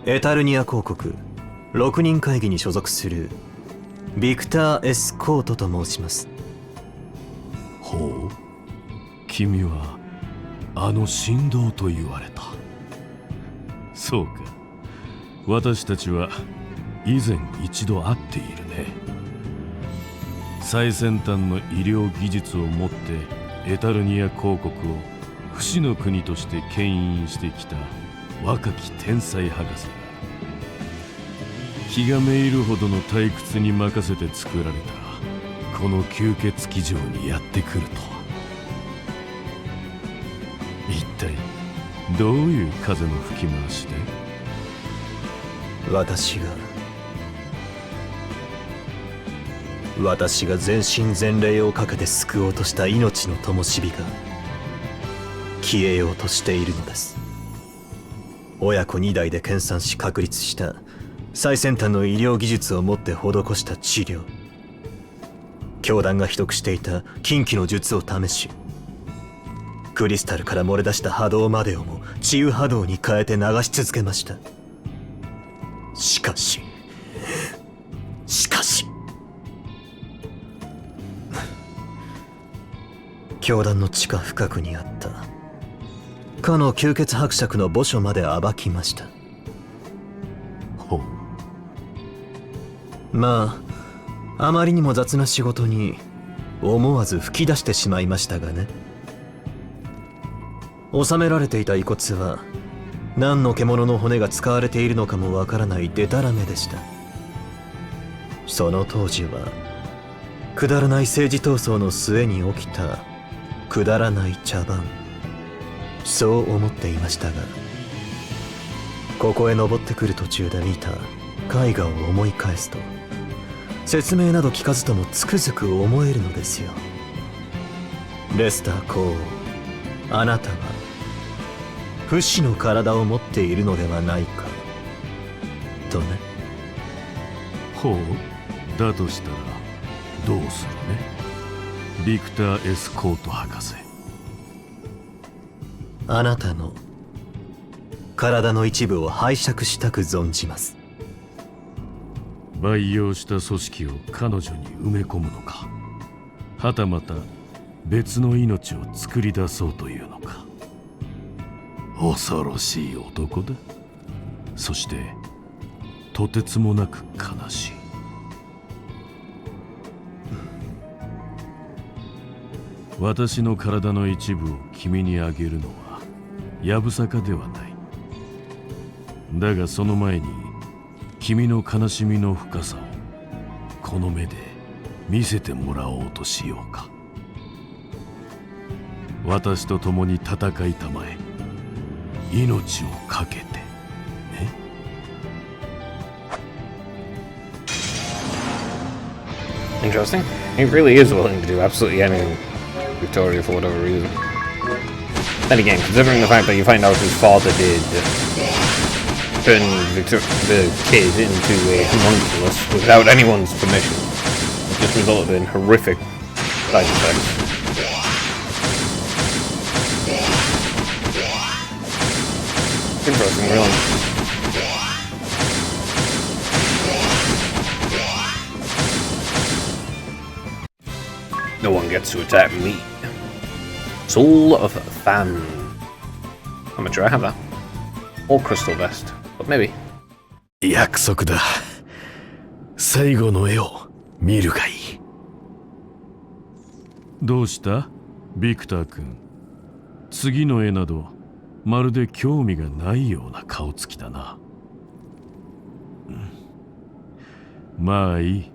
エタルニア公国6人会議に所属するビクター・エスコートと申します。ほう、君はあの神童と言われた。そうか、私たちは以前一度会っているね。最先端の医療技術を持ってエタルニア公国を不死の国として牽引してきた若き天才博士だ。気がめいるほどの退屈に任せて作られたこの吸血鬼城にやってくるとは。一体どういう風の吹き回しで？私が全身全霊をかけて救おうとした命の灯火が消えようとしているのです。親子2代で研鑽し確立した最先端の医療技術をもって施した治療、教団が秘匿していた禁忌の術を試し、クリスタルから漏れ出した波動までをも治癒波動に変えて流し続けました。しかし教団の地下深くにあったかの吸血伯爵の墓所まで暴きました。ほう。まああまりにも雑な仕事に思わず吹き出してしまいましたがね。収められていた遺骨は何の獣の骨が使われているのかもわからないデタラメでした。その当時はくだらない政治闘争の末に起きたくだらない茶番、そう思っていましたが、ここへ登ってくる途中で見た絵画を思い返すと、説明など聞かずともつくづく思えるのですよ。レスター公王、あなたは不死の体を持っているのではないかとね。ほう、だとしたらどうするね、ビクター・エスコート博士。あなたの体の一部を拝借したく存じます。培養した組織を彼女に埋め込むのか、はたまた別の命を作り出そうというのか。恐ろしい男だ。そしてとてつもなく悲しい。私の体の一部を君にあげるのはやぶさかではない。だがその前に君の悲しみの深さをこの目で見せてもらおうとしようか。私と共に戦いたまえ。命を懸けてね。Interesting. He really is willing to do absolutely anything Victoria for whatever reason. Then again, considering the fact that you find out his father did turn the kid into a homunculus without anyone's permission, it just resulted in horrific side effects. Interesting, really. No one gets to attack me. Soul of Fan. I'm not sure I have that. Or Crystal Vest, but maybe. 約束だ。最後の絵を見るがいい。どうした、ビクター君。次の絵などまるで興味がないような顔つきだな。まあいい。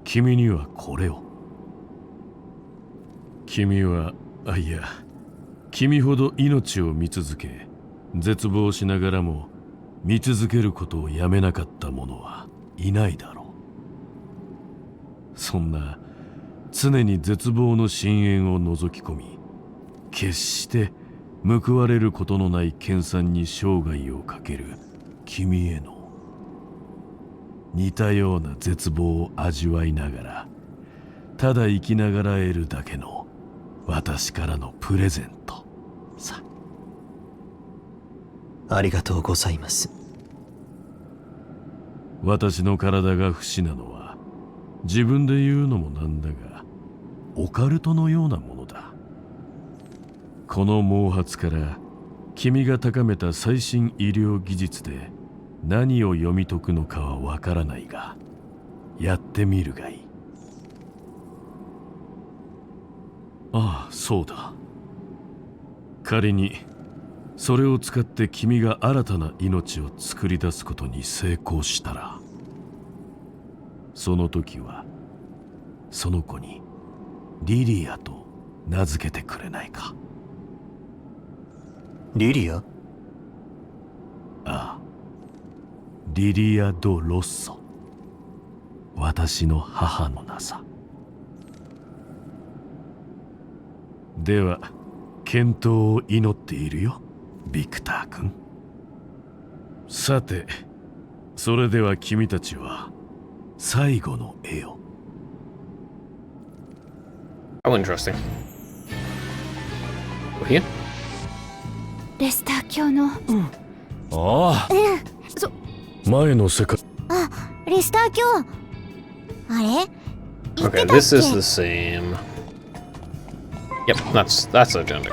君にはこれを。君ほど命を見続け、絶望しながらも見続けることをやめなかった者はいないだろう。そんな常に絶望の深淵を覗き込み、決して報われることのない研鑽に生涯をかける君への似たような絶望を味わいながら、ただ生きながら得るだけの私からのプレゼントさ。ありがとうございます。私の体が不死なのは自分で言うのもなんだが、オカルトのようなものだ。この毛髪から君が高めた最新医療技術で何を読み解くのかはわからないが、やってみるがいい。ああ、そうだ。仮にそれを使って君が新たな命を作り出すことに成功したら、その時はその子にリリアと名付けてくれないか。リリア？ああ、リリア・ド・ロッソ。私の母の名さ。では健闘を祈っているよ、ビクター君。さて、それでは君たちは最後の絵を。How interesting. We're here? レスター教の。ああ、前の世界。あ、レスター教。あれ？ Okay, this is the same. Yep, that's identical.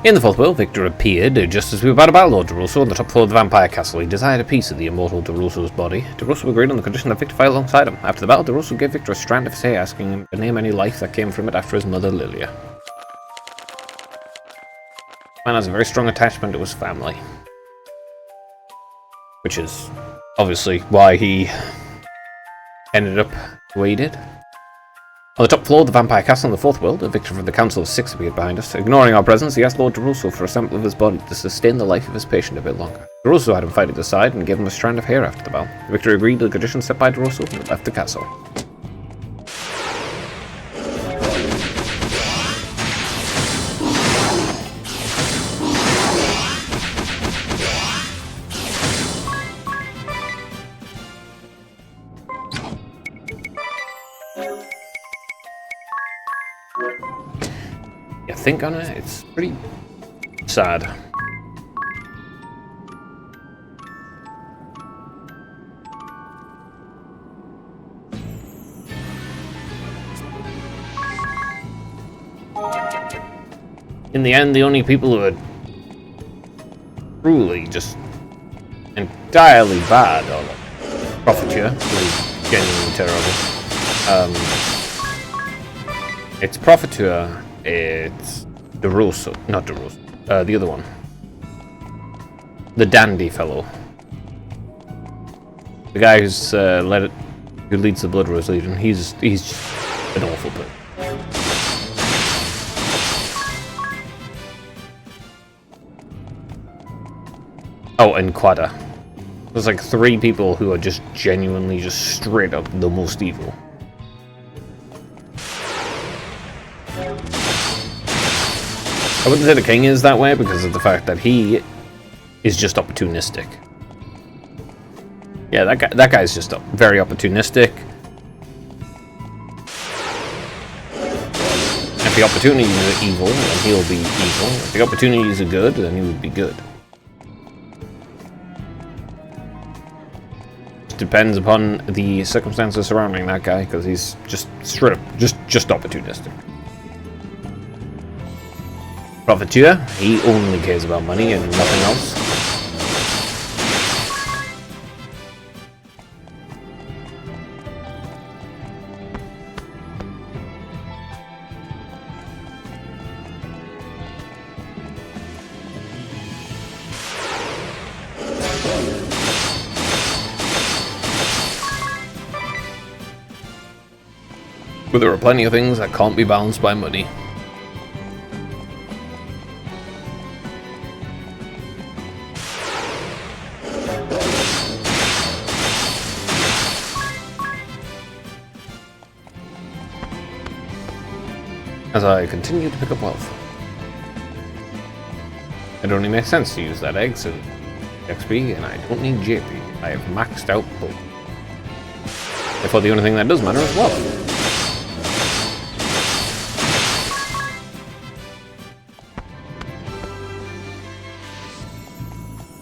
In the fourth world, Victor appeared just as we were about to battle Lord DeRusso on the top floor of the vampire castle. He desired a piece of the immortal DeRusso's body. DeRusso agreed on the condition that Victor fight alongside him. After the battle, DeRusso gave Victor a strand of his hair, asking him to name any life that came from it after his mother Lilia. Man has a very strong attachment to his family, which is obviously why he ended up the way he did. On the top floor of the vampire castle in the fourth world, a victor from the Council of Six appeared behind us. Ignoring our presence, he asked Lord DeRusso for a sample of his body to sustain the life of his patient a bit longer. DeRusso had him fight at his side and gave him a strand of hair after the battle. The victor agreed to the conditions set by DeRusso and left the castle. You think on it, it's pretty sad. In the end, the only people who are truly just entirely bad are like Profiteer, who is genuinely terrible. It's Profiteer, it's DeRusso, not DeRusso, the other one. The dandy fellow. The guy who's who leads the Blood Rose Legion, he's just an awful person. Oh, and Quada. There's like 3 people who are just genuinely just straight up the most evil. I wouldn't say the king is that way because of the fact that he is just opportunistic. Yeah, that guy's just very opportunistic. If the opportunities are evil, then he'll be evil. If the opportunities are good, then he would be good. It depends upon the circumstances surrounding that guy, because he's just straight up, just opportunistic. Profiteer, he only cares about money and nothing else. But there are plenty of things that can't be balanced by money. As I continue to pick up wealth. It only makes sense to use that eggs and XP, and I don't need JP. I have maxed out both. Therefore, the only thing that does matter is wealth.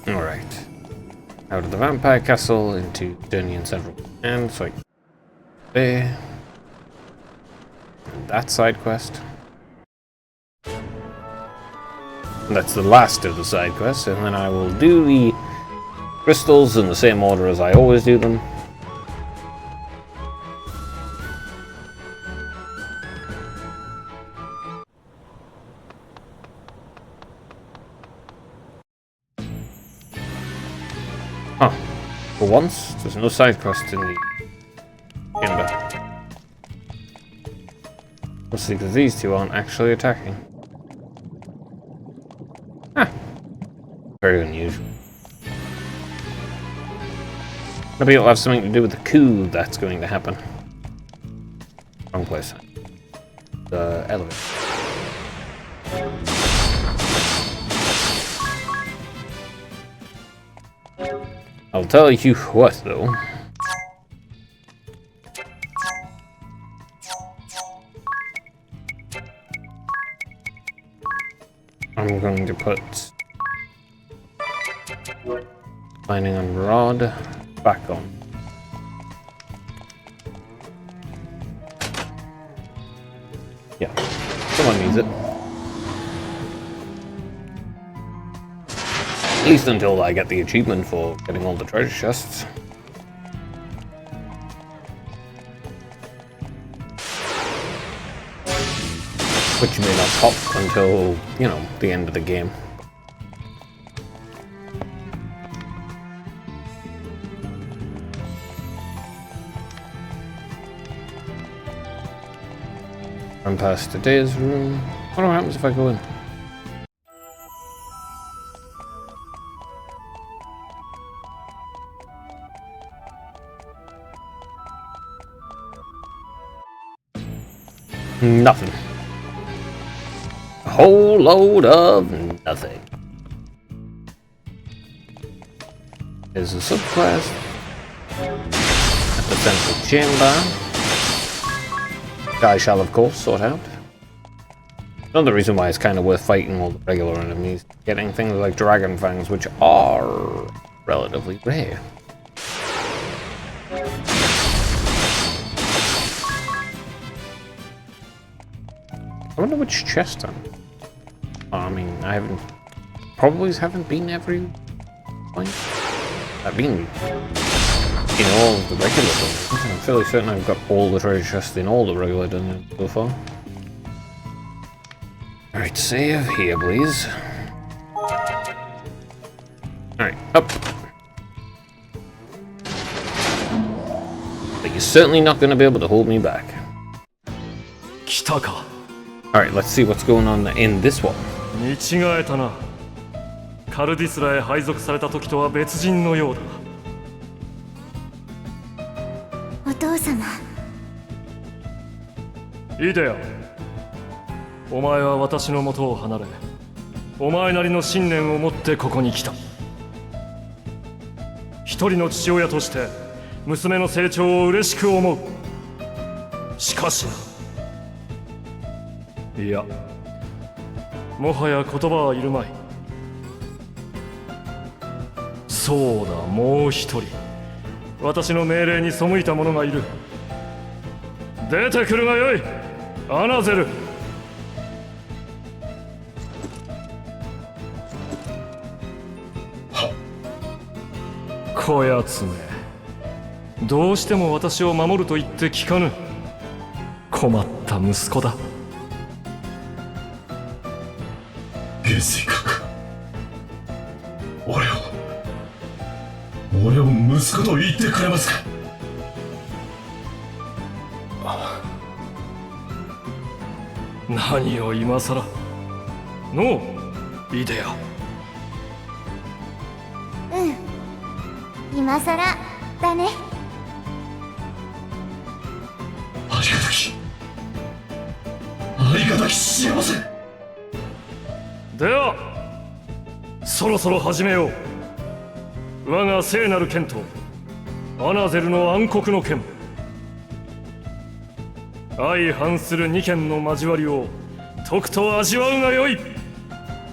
Alright. Out of the Vampire Castle into Durnian Central. And so there. And that side quest. And that's the last of the side quests, and then I will do the crystals in the same order as I always do them. Huh. For once, there's no side quest in the chamber. Let's see, because these two aren't actually attacking. Ah. Very unusual. Maybe it'll have something to do with the coup that's going to happen. Wrong place. The elevator. I'll tell you what, though. I'm going to put Mining on Rod back on. Yeah, someone needs it. At least until I get the achievement for getting all the treasure chests. Which may not pop until, you know, the end of the game. Run past today's room. What happens if I go in? Nothing. A whole load of nothing. There's a subquest at the central chamber. I shall, of course, sort out. Another reason why it's kind of worth fighting all the regular enemies, getting things like dragon fangs, which are relatively rare. I wonder which chest I'm. I mean, I probably haven't been every point. I've been in all of the regular dungeons. I'm fairly certain I've got all the treasure chests in all the regular dungeons so far. Alright, save here, please. Alright, up. But you're certainly not going to be able to hold me back. Alright, let's see what's going on in this one. 見違えたな。カルディスラへ配属された時とは別人のようだ。お父様。イデア、お前は私の元を離れ、お前なりの信念を持ってここに来た。一人の父親として娘の成長を嬉しく思う。しかしいや、もはや言葉はいるまい。そうだ、もう一人私の命令に背いた者がいる。出てくるがよい、アナゼル。こやつめ、どうしても私を守ると言って聞かぬ。困った息子だ。元帥閣、俺を息子と言ってくれますか。何を今さら。のう、イデア。今さらだね。ありがたき幸せ。ではそろそろ始めよう。我が聖なる剣とアナゼルの暗黒の剣、相反する二剣の交わりをとくと味わうがよい。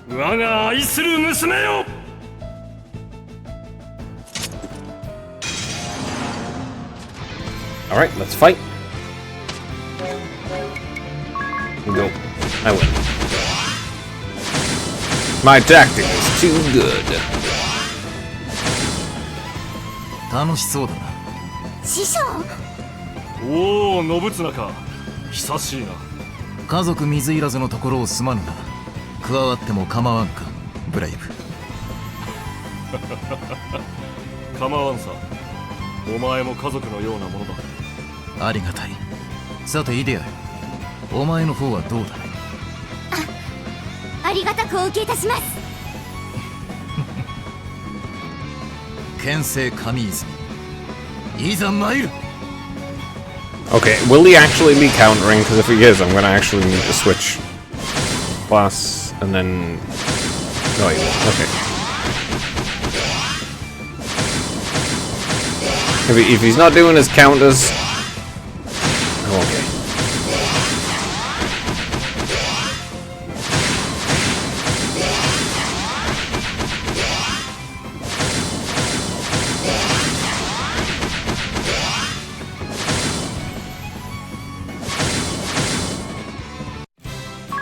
我が愛する娘よ。Alright, let's fight. Go. I win. My tactic is too good. 楽しそうだな。師匠。おお、信綱か。久しいな。家族水入らずのところをすまぬな。加わっても構わんか、ブレイブ。構わんさ。お前も家族のようなものだ。ありがたい。さてイデア、お前の方はどうだ。ありがたくお受けいたします。剣聖神泉、いざ参る。 Okay, will he actually be countering? Because if he is, I'm gonna actually need to switch class and then. No, he won't. Okay. If he's not doing his counters. Okay.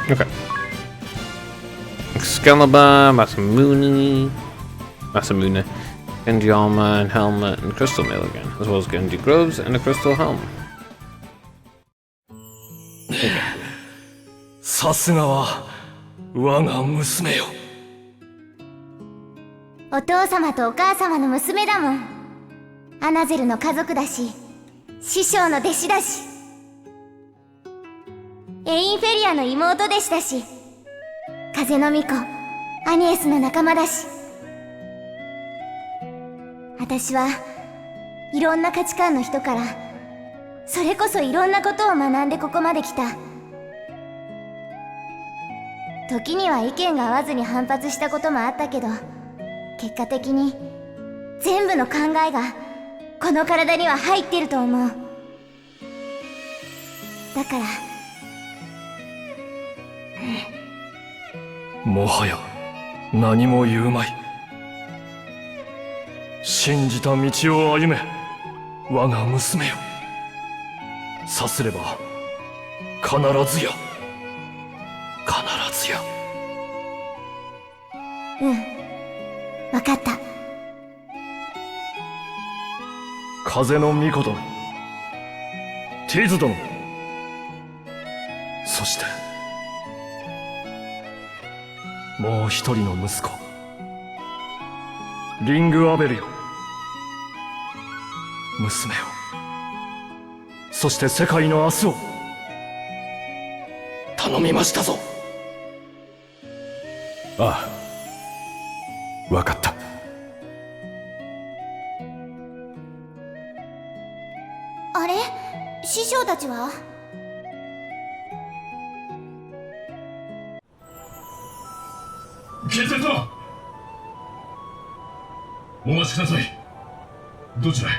Okay. Excalibur, Masamune, Genji armor and helmet, and crystal mail again, as well as Genji gloves and a crystal helm. さすがは我が娘よ。お父様とお母様の娘だもん。アナゼルの家族だし、師匠の弟子だし。エインフェリアの妹でしたし、風の巫女アニエスの仲間だし、私はいろんな価値観の人からそれこそいろんなことを学んでここまで来た。時には意見が合わずに反発したこともあったけど、結果的に全部の考えがこの体には入ってると思う。だからもはや何も言うまい。信じた道を歩め、我が娘よ。さすれば必ずや、必ずや。わかった。風の巫女殿、ティズ殿、そしてもう一人の息子、リングアベルよ。娘よ、そして世界の明日を頼みましたぞ。ああ、わかった。あれ、師匠たちは？剣聖様、お待ちください。どちらへ？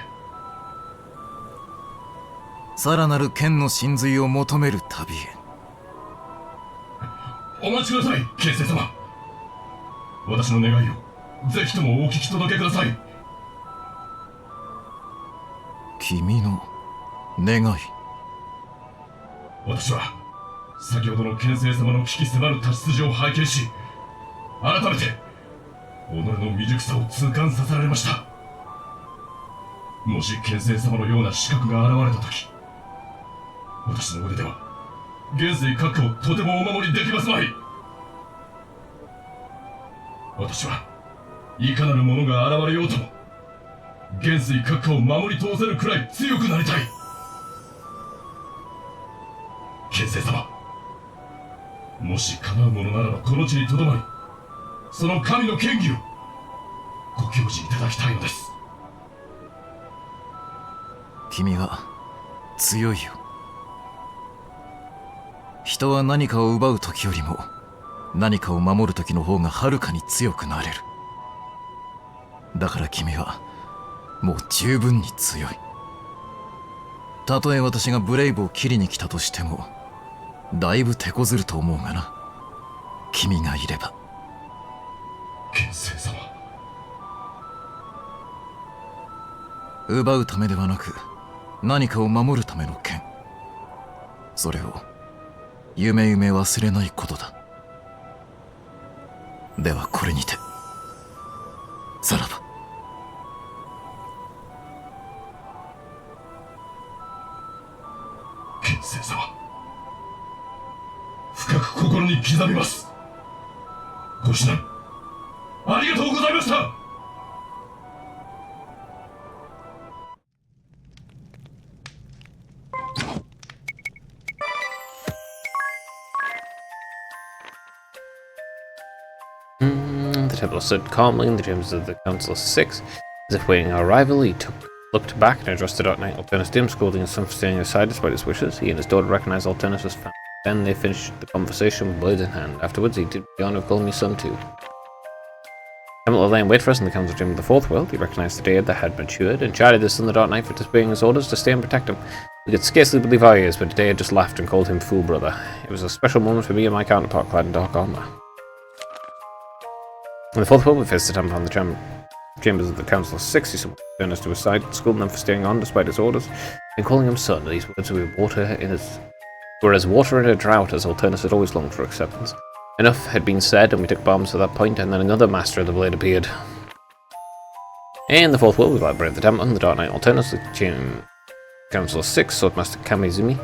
さらなる剣の真髄を求める旅へ。お待ちください、剣聖様。私の願いをぜひともお聞き届けください。君の願い？私は先ほどの剣聖様の危機迫る立ち筋を拝見し、改めて己の未熟さを痛感させられました。もし剣聖様のような資格が現れた時、私の腕では元帥閣下をとてもお守りできますまい。私はいかなる者が現れようとも元帥閣下を守り通せるくらい強くなりたい。剣聖様、もし叶うものならばこの地にとどまり、その神の権威をご教示いただきたいのです。君は強いよ。人は何かを奪う時よりも何かを守る時の方がはるかに強くなれる。だから君はもう十分に強い。たとえ私がブレイブを切りに来たとしてもだいぶ手こずると思うがな、君がいれば。剣聖様、奪うためではなく何かを守るための剣、それを夢忘れないことだ。ではこれにてさらば。剣聖様、深く心に刻みます。ご指南ありがとうございました。The temple stood calmly in the chambers of the Council of Six. As if waiting our arrival, he looked back and addressed the Dark Knight Alternus dim, scolding his son for standing aside despite his wishes. He and his daughter recognized Alternus as family. Then they finished the conversation with blades in hand. Afterwards, he did the honor of calling me son too. Hamlet lay in wait for us in the council chamber of the Fourth World. He recognized the dead that had matured and chided his son the Dark Knight for disobeying his orders to stay and protect him. We could scarcely believe our ears, but Day had just laughed and called him fool brother. It was a special moment for me and my counterpart clad in dark armor. In the Fourth World, we faced the temple on the chambers of the Council of Six. He turned us to his side, scolding them for staying on despite his orders, and calling him son. These words were as water in a drought, as Alternus had always longed for acceptance. Enough had been said, and we took bombs to that point, and then another Master of the Blade appeared. In the Fourth World, we liberated the temple, and the Dark Knight Alternus, the Council of Six, Swordmaster Kamizumi,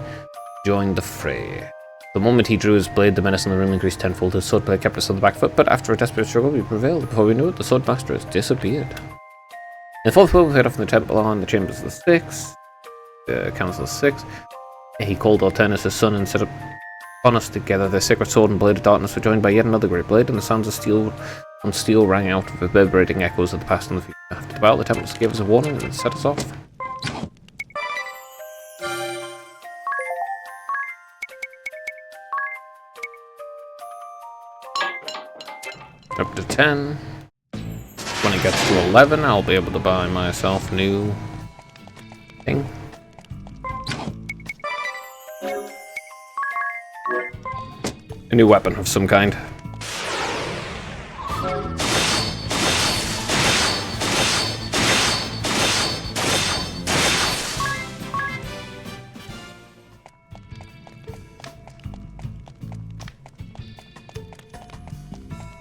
joined the fray. The moment he drew his blade, the menace in the room increased tenfold. His swordplay kept us on the back foot, but after a desperate struggle, we prevailed. Before we knew it, the Swordmaster has disappeared. In the Fourth World, we head off from the temple on the chambers of the Six, the Council of Six. He called Alternus his son and set up Harnessed together, their sacred sword and blade of darkness were joined by yet another great blade, and the sounds of steel on steel rang out with reverberating echoes of the past and the future. After the battle, the Tempest gave us a warning and set us off. Up to 10. When it gets to 11, I'll be able to buy myself a new thing. A new weapon of some kind.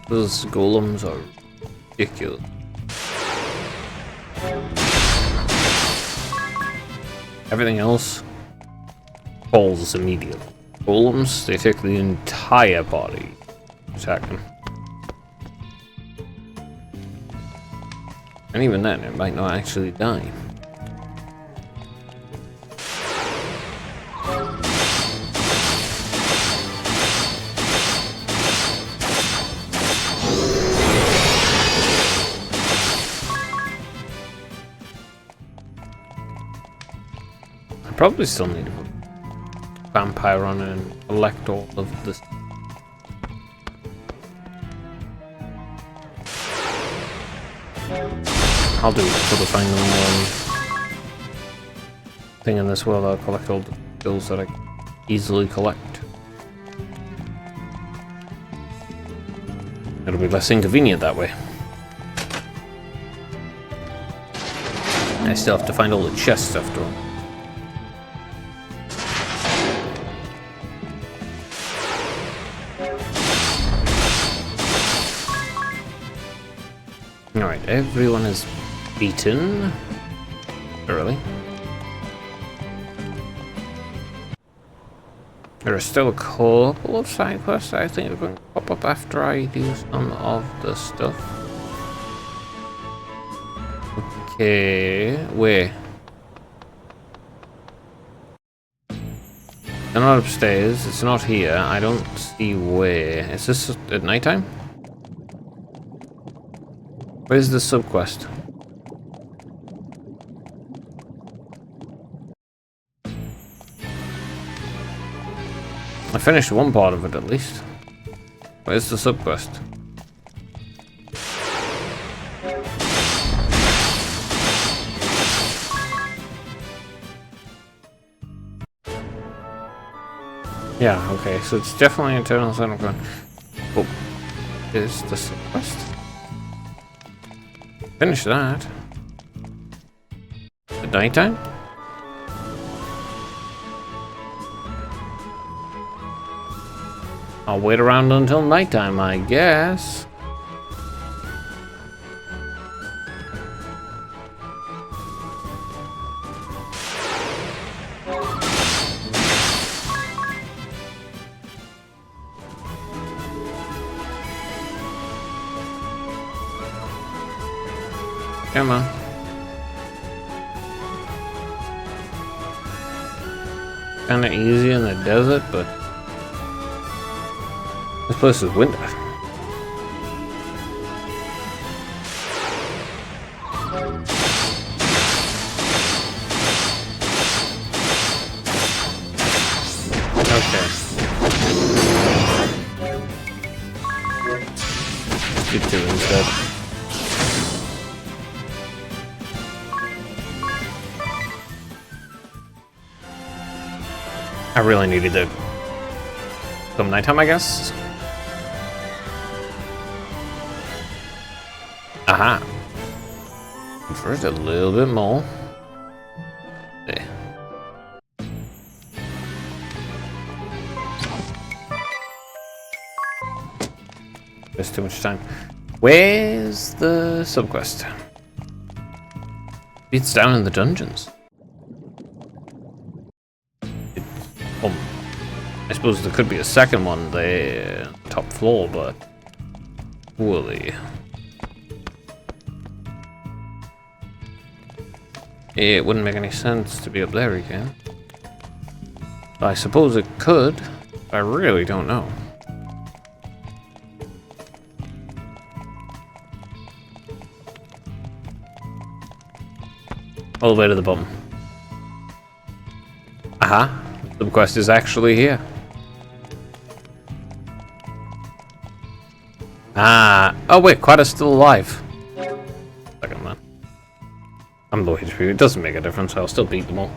Those golems are ridiculous. Everything else falls immediately. Golems, they take the entire body to attack them. And even then, it might not actually die. I probably still need to put vampire on and collect all of this. I'll do it for the final thing in this world. I'll collect all the skills that I can easily collect. It'll be less inconvenient that way. I still have to find all the chests after all. Alright, everyone is beaten early. There are still a couple of side quests I think are going to pop up after I do some of the stuff. Okay, where? They're not upstairs, it's not here, I don't see where. Is this at nighttime? Where's the subquest? I finished one part of it at least. Where's the subquest? Yeah, okay, so it's definitely Eternal Sunrise. Oh, is the subquest? Finish that. At nighttime? I'll wait around until nighttime, I guess. Come on. Kinda easy in the desert, but this place is winter. Okay. Get to it instead. I really needed to come nighttime, I guess. Aha. First, a little bit more. There. There's too much time. Where's the subquest? It's down in the dungeons. I suppose there could be a second one there, top floor, but woolly. It wouldn't make any sense to be up there again. I suppose it could. I really don't know. All the way to the bottom. Aha! The quest is actually here. Ah! Oh wait, Quada's still alive. Second man. I'm low HP. It doesn't make a difference. I'll still beat them all.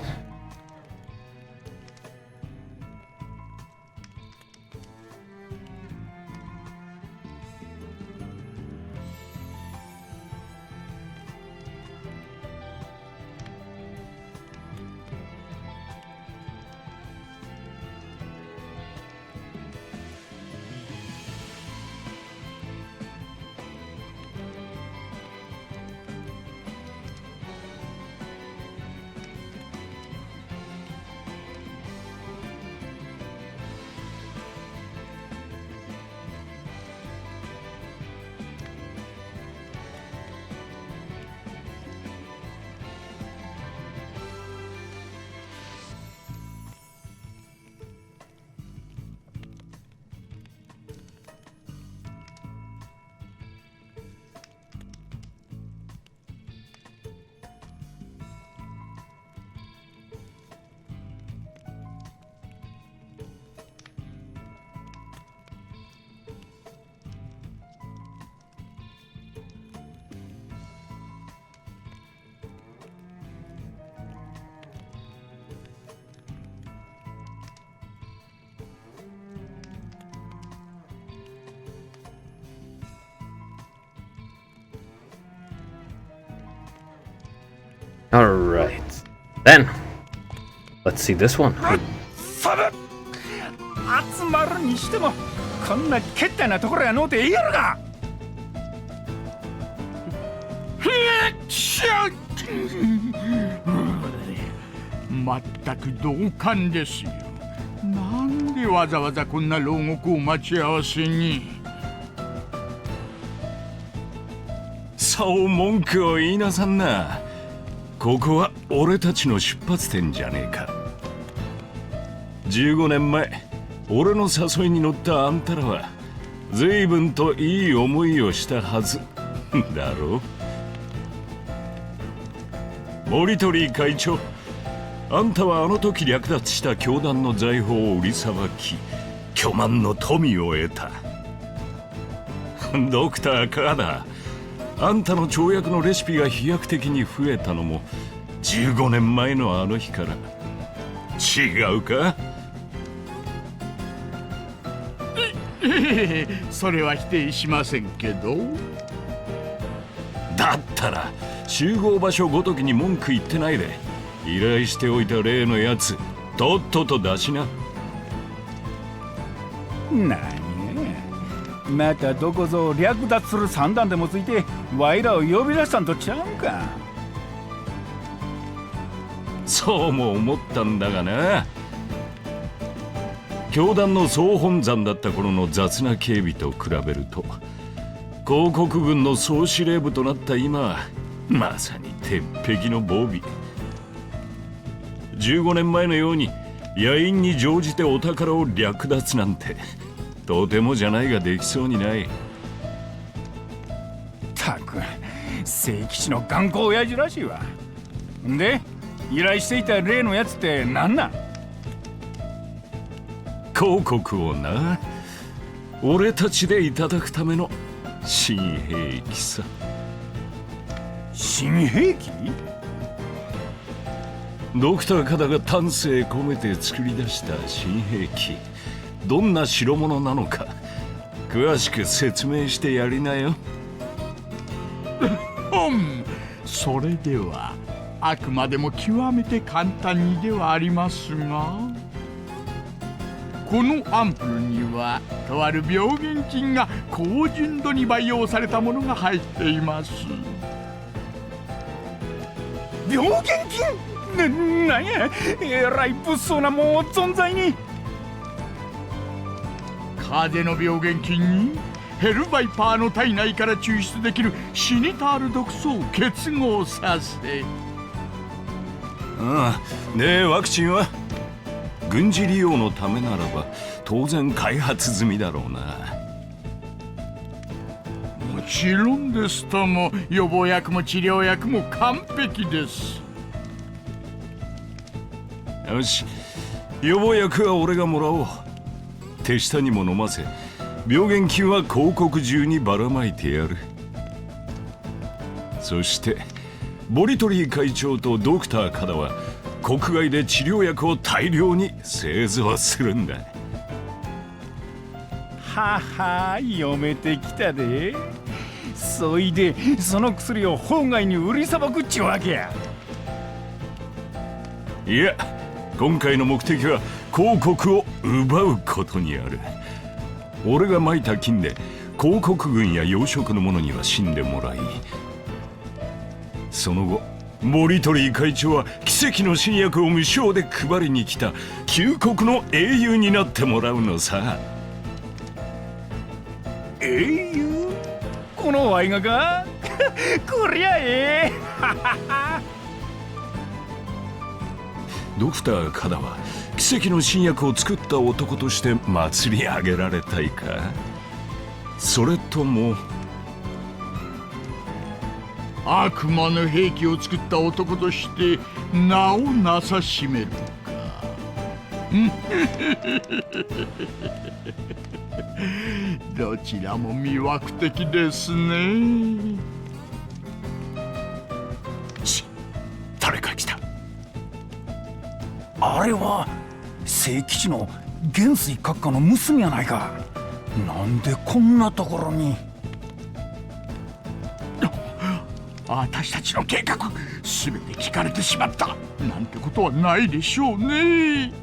Alright. Then, let's see this one. 集まるにしてもこんなけったいなところやのうていいやろが。まったく同感ですよ。なんでわざわざこんな牢獄を待ち合わせに。そう文句を言いなさんな。ここは俺たちの出発点じゃねえか。15年前俺の誘いに乗ったあんたらは随分といい思いをしたはずだろう。モリトリー会長、あんたはあの時略奪した教団の財宝を売りさばき巨万の富を得た。ドクター・カーダー、あんたの跳躍のレシピが飛躍的に増えたのも15年前のあの日から。違うか？それは否定しませんけど。だったら集合場所ごときに文句言ってないで依頼しておいた例のやつとっとと出しな。何やまたどこぞ略奪する算段でもついてワイらを呼び出したんとちゃうんか。そうも思ったんだがな。教団の総本山だった頃の雑な警備と比べると広告軍の総司令部となった今、まさに鉄壁の防備。15年前のように野因に乗じてお宝を略奪なんてとてもじゃないができそうにない。たく聖吉の頑固親父らしいわ。んで依頼していた例のやつって何なん？広告をな、俺たちでいただくための新兵器さ。新兵器？ドクターカダが丹精込めて作り出した新兵器、どんな代物なのか詳しく説明してやりなよ。それではあくまでも極めて簡単にではありますが、このアンプルにはとある病原菌が高純度に培養されたものが入っています。病原菌？なんやえらい物騒なもんを存在に。風の病原菌にヘルバイパーの体内から抽出できるシニタール毒素を結合させ。でワクチンは軍事利用のためならば当然開発済みだろうな。もちろんですとも。予防薬も治療薬も完璧です。よし、予防薬は俺がもらおう。手下にも飲ませ、病原菌は広告中にばらまいてやる。そしてボリトリー会長とドクターカダは国外で治療薬を大量に製造するんだ。はは、読めてきたで。そいでその薬を法外に売りさばくっちゅうわけや。いや、今回の目的は広告を奪うことにある。俺が撒いた菌で広告軍や養殖の者には死んでもらい、その後ボリトリー会長は奇跡の新薬を無償で配りに来た旧国の英雄になってもらうのさ。英雄？このワイがかこりゃええドクターカダは奇跡の新薬を作った男として祭り上げられたいか、それとも悪魔の兵器を作った男として名をなさしめるか。どちらも魅惑的ですね。誰か来た。あれは聖吉の元帥閣下の娘やないか。なんでこんなところに。私たちの計画全て聞かれてしまったなんてことはないでしょうね。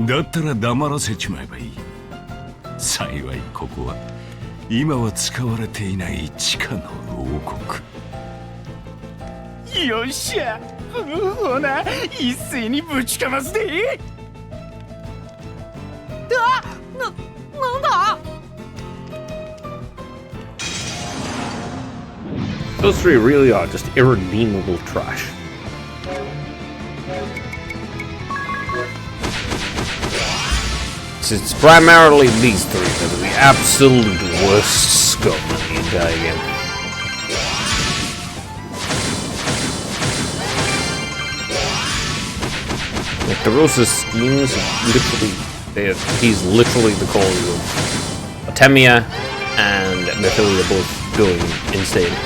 だったら黙らせちまえばいい。幸いここは今は使われていない地下の牢獄。よっしゃ、ほな一斉にぶちかますで。なんだThose three really are just irredeemable trash. It's primarily these three that are the absolute worst scum in the entire game. Like, DeRosa's schemes, he's literally the cause of Artemia and Mephilia both going insane.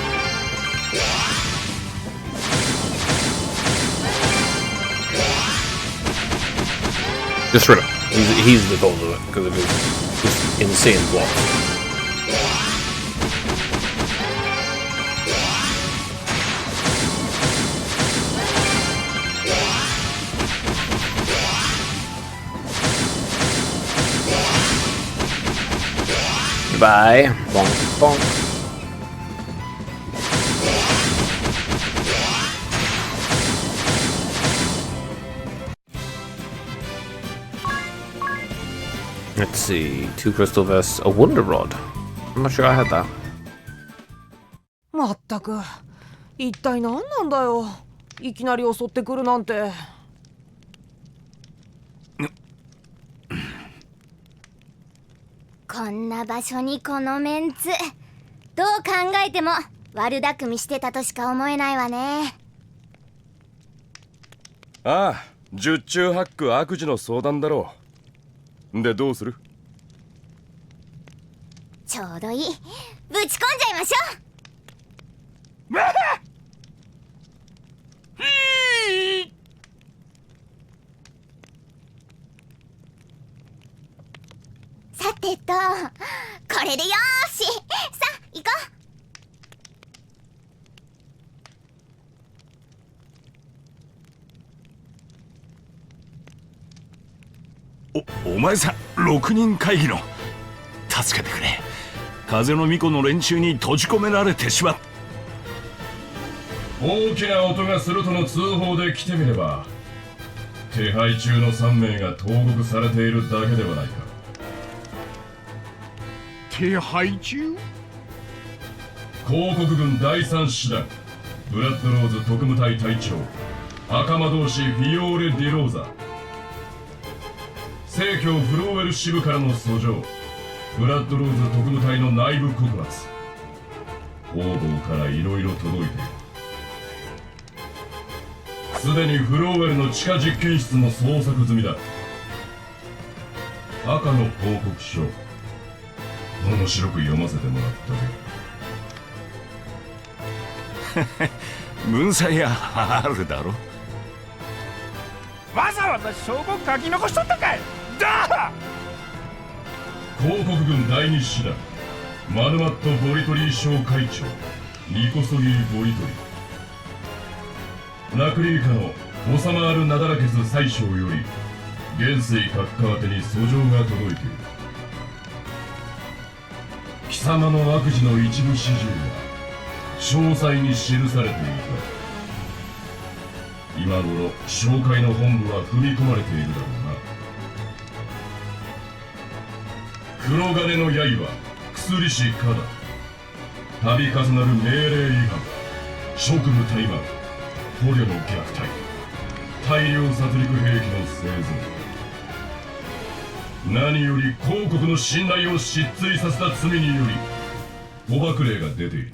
Just straight up, he's the cause of it because of his insane plot. Goodbye. Bonk, bonk. Let's see. 2 crystal vests, a wonder rod. I'm not sure I had that. まったく、一体何なんだよ。いきなり襲ってくるなんて。こんな場所にこのメンツ、どう考えても悪巧みしてたとしか思えないわね。ああ、十中八九悪事の相談だろう。でどうする？ちょうどいい。ぶち込んじゃいましょう。さてと、これでよーし。さあ行こう。お前さん、6人会議の助けてくれ。風の巫女の連中に閉じ込められてしまった。大きな音がするとの通報で来てみれば、手配中の3名が投獄されているだけではないか。手配中？広告軍第3師団ブラッドローズ特務隊隊長赤魔導士フィオーレ・ディローザ、聖教フローウェル支部からの訴状、ブラッドローズ特務隊の内部告発、方々からいろいろ届いている。すでにフローウェルの地下実験室も捜索済みだ。赤の報告書、面白く読ませてもらったぜ。文才やあるだろ。わざわざ証拠書き残しとったかい。だ広告軍第二師団マヌマット・ボリトリー省会長ニコソギー・ボリトリー、ラクリーカのオサマール・ナダラケス宰相より元帥閣下宛てに訴状が届いている。貴様の悪事の一部始終が詳細に記されていた。今頃商会の本部は踏み込まれているだろうな。黒金の刃、薬師カダ、度重なる命令違反、職務怠慢、捕虜の虐待、大量殺戮兵器の製造、何より広告の信頼を失墜させた罪により捕獲令が出ている。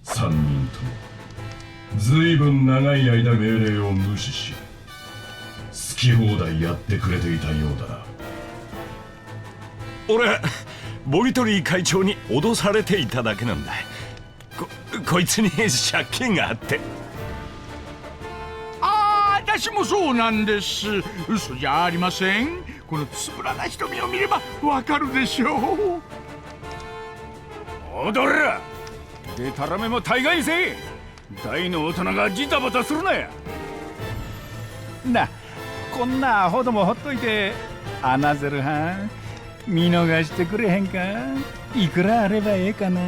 3人ともずいぶん長い間命令を無視し好き放題やってくれていたようだな。俺ボリトリー会長に脅されていただけなんだ。こいつに借金があって。私もそうなんです。嘘じゃありません。このつぶらな瞳を見ればわかるでしょう。踊らでたらめも大概にせえ。大の大人がジタバタするなや。こんなアホどもほっといてアナゼルはん見逃してくれへんか。いくらあればええかな。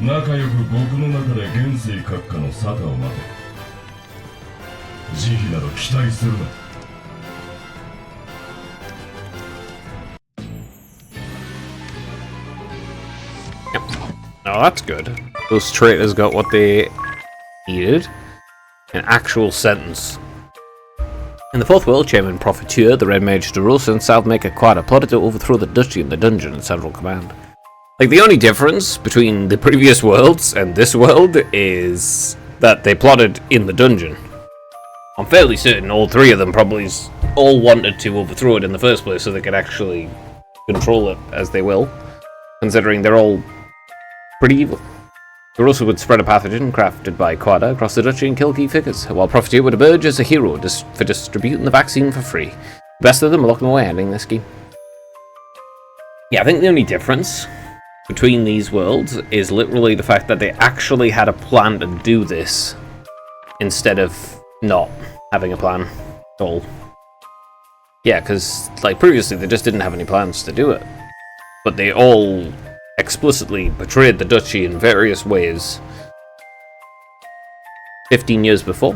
仲良く僕の中で元帥閣下の沙汰を待て。慈悲など期待するな。Oh, that's good. Those traitors got what they needed. An actual sentence. In the Fourth World, Chairman Profiteer, the Red Mage DeRosa, and Southmaker Quada plotted to overthrow the Duchy in the dungeon in Central Command. Like, the only difference between the previous worlds and this world is that they plotted in the dungeon. I'm fairly certain all three of them probably all wanted to overthrow it in the first place so they could actually control it as they will, considering they're all pretty evil. DeRosa would spread a pathogen crafted by Quada across the duchy and kill key figures, while Profiteer would emerge as a hero for distributing the vaccine for free. The best of them locked them away, ending this scheme. Yeah, I think the only difference between these worlds is literally the fact that they actually had a plan to do this instead of not having a plan at all. Yeah, because like previously they just didn't have any plans to do it, but they all explicitly betrayed the duchy in various ways 15 years before.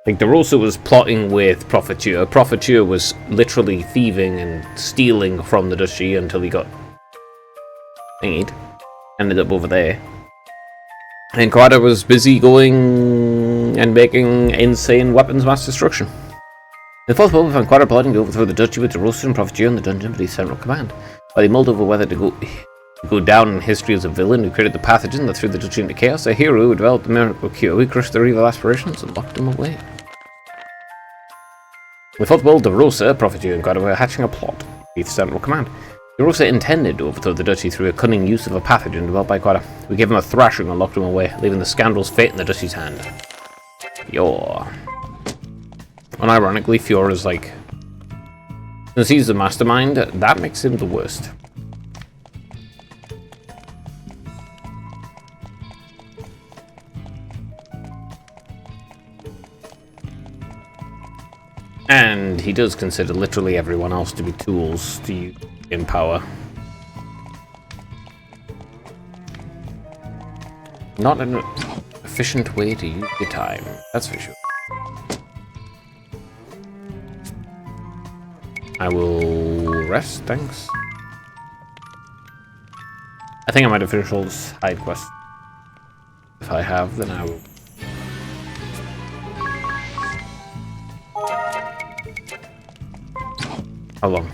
Like, DeRosa was plotting with Profiteer. Profiteer was literally thieving and stealing from the duchy until he got thingied. Ended up over there. And Quada was busy going and making insane weapons mass destruction. In the Fourth World, we found Quada plotting to overthrow the duchy with DeRosa and Profiteer in the dungeon beneath Central Command. While he mulled over whether to go down in history as a villain who created the pathogen that threw the duchy into chaos, a hero who developed the miracle cure who crushed their evil aspirations and locked them away. In the Fourth World, DeRosa, Profiteer, and Quada were hatching a plot beneath Central Command. DeRosa intended to overthrow the duchy through a cunning use of a pathogen developed by Quada. We gave him a thrashing and locked him away, leaving the scoundrel's fate in the duchy's hand. Fior. Unironically, Fior is like, since he's the mastermind, that makes him the worst. And he does consider literally everyone else to be tools to use in power. Not an efficient way to use your time, that's for sure. I will rest, thanks. I think I might have finished all this side quest. If if I have, then I will. How long?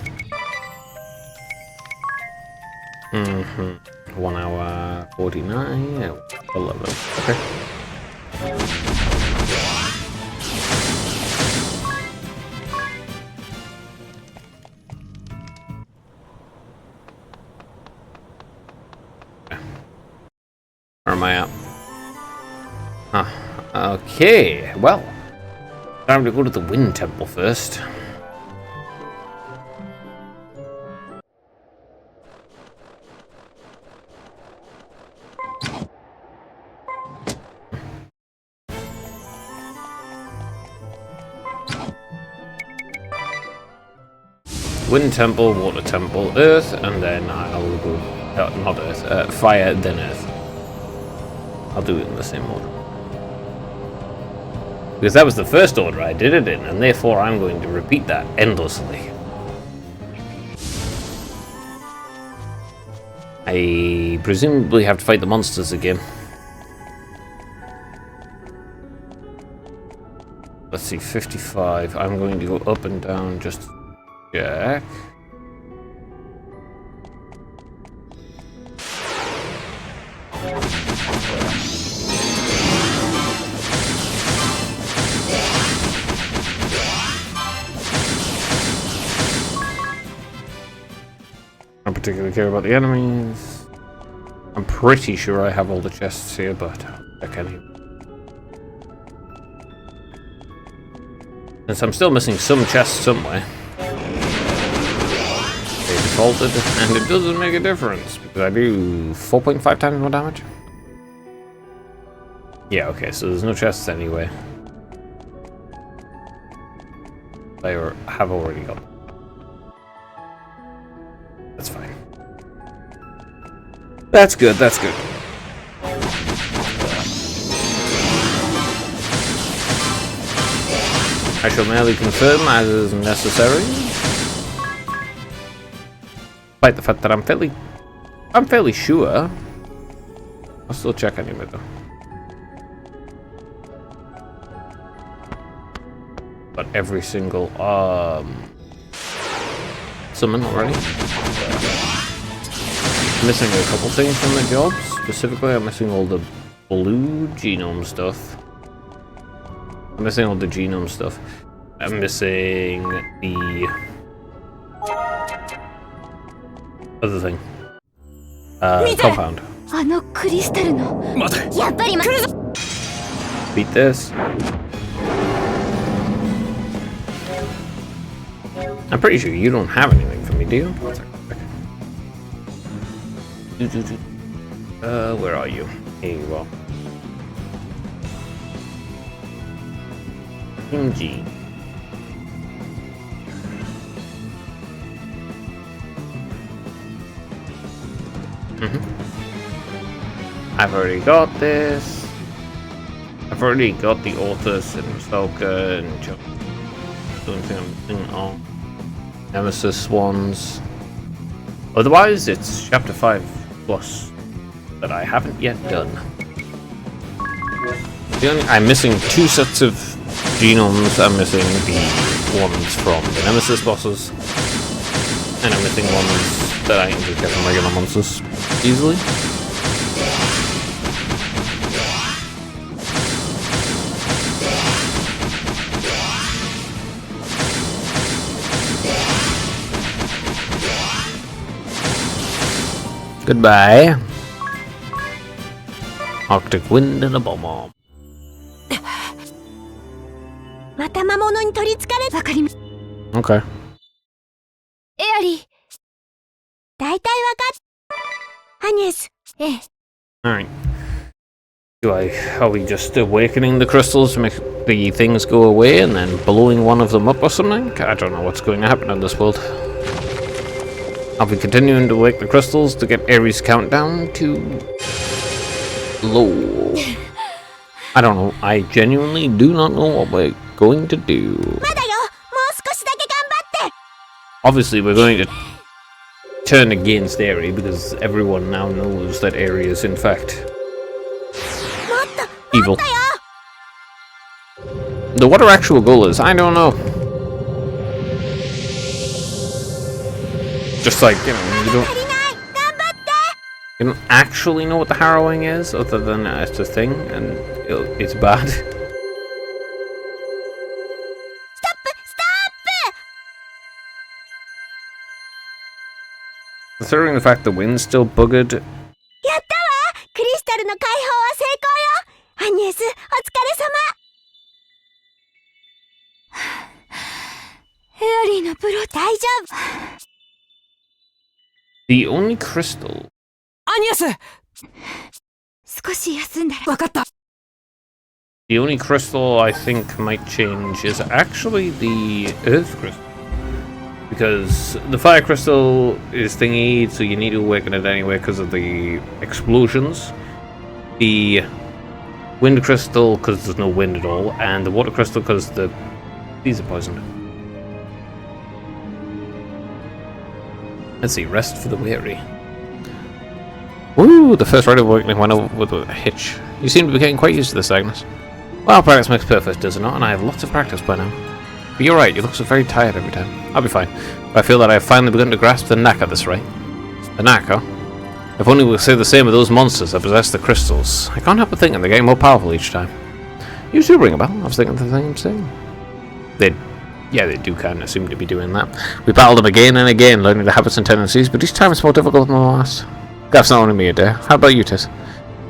1 hour 49. Yeah, 11. Okay. Where am I at? Huh. Okay, well. Time to go to the Wind Temple first. Wind Temple, Water Temple, Earth, and then I'll go... not Earth, Fire, then Earth. I'll do it in the same order. Because that was the first order I did it in, and therefore I'm going to repeat that endlessly. I presumably have to fight the monsters again. Let's see, 55. I'm going to go up and down just to check. I don't particularly care about the enemies. I'm pretty sure I have all the chests here, but I'll check anyway. Since I'm still missing some chests somewhere. They defaulted, and it doesn't make a difference, because I do 4.5 times more damage. Yeah, okay, so there's no chests anyway. I have already got them. That's fine. That's good, that's good. I shall merely confirm as is necessary. Despite the fact that I'm fairly sure. I'll still check anyway though. But every single summon already. I'm missing a couple things from the job. Specifically, I'm missing all the blue genome stuff. I'm missing all the genome stuff. I'm missing the other thing. Compound. Beat this. I'm pretty sure you don't have anything for me, do you? Where are you? Here you are. G. I've already got this. I've already got the Orthus and Stalker and Jump. Don't think I'm missing all Nemesis ones. Otherwise, it's Chapter 5 plus that I haven't yet done. I'm missing 2 sets of genomes. I'm missing the ones from the Nemesis bosses, and I'm missing ones that I can just get from regular monsters easily. Goodbye. Arctic wind and a bomb. また魔物に取りつかれわかりま Okay. エアリー大体わかっアニエスええ Alright. Are we just awakening the crystals to make the things go away and then blowing one of them up or something? I don't know what's going to happen in this world. Are we continuing to wake the crystals to get Ares' countdown to low? I don't know. I genuinely do not know what we're going to do. Obviously, we're going to turn against Ares because everyone now knows that Ares is in fact evil. What her actual goal is, I don't know. Just like, you know, you don't actually know what the harrowing is, other than it's a thing, and it's bad. Considering the fact the wind's still buggered. やったわクリスタルの解放は成功よアニエス、お疲れ様エアリーのプロ大丈夫 The only crystal. アニエス少し休んだらわかった The only crystal I think might change is actually the earth crystal. Because the fire crystal is thingy, so you need to awaken it anyway because of the explosions. The wind crystal, because there's no wind at all. And the water crystal, because these are poisoned. Let's see, rest for the weary. Ooh, the first rite of awakening went over with a hitch. You seem to be getting quite used to this, Agnes. Well, practice makes perfect, does it not? And I have lots of practice by now. But you're right, you look so very tired every time. I'll be fine. I feel that I have finally begun to grasp the knack at this rite. The knack, huh? If only we could say the same of those monsters that possess the crystals. I can't help but thinking they're getting more powerful each time. You do ring a bell. I was thinking the same thing. They do kind of seem to be doing that. We battled them again and again, learning their habits and tendencies, but each time it's more difficult than the last. That's not only me a day. How about you, Tis?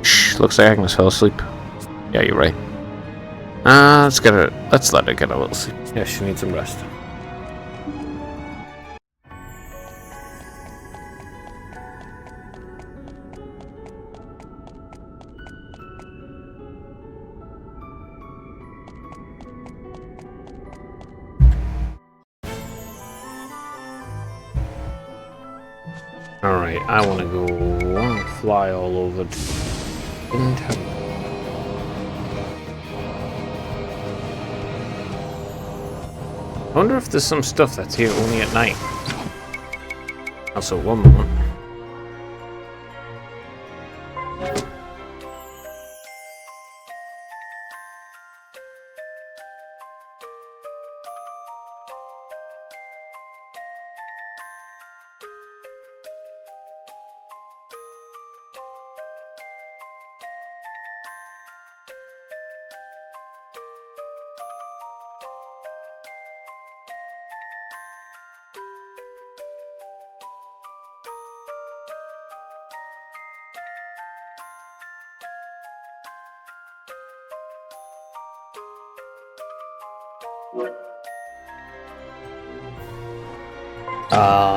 Shh, looks like Agnes fell asleep. Yeah, you're right. Let's let her get a little sleep. Yeah, she needs some rest. Alright, I want to go fly all over in town. I wonder if there's some stuff that's here only at night. Also, one moment.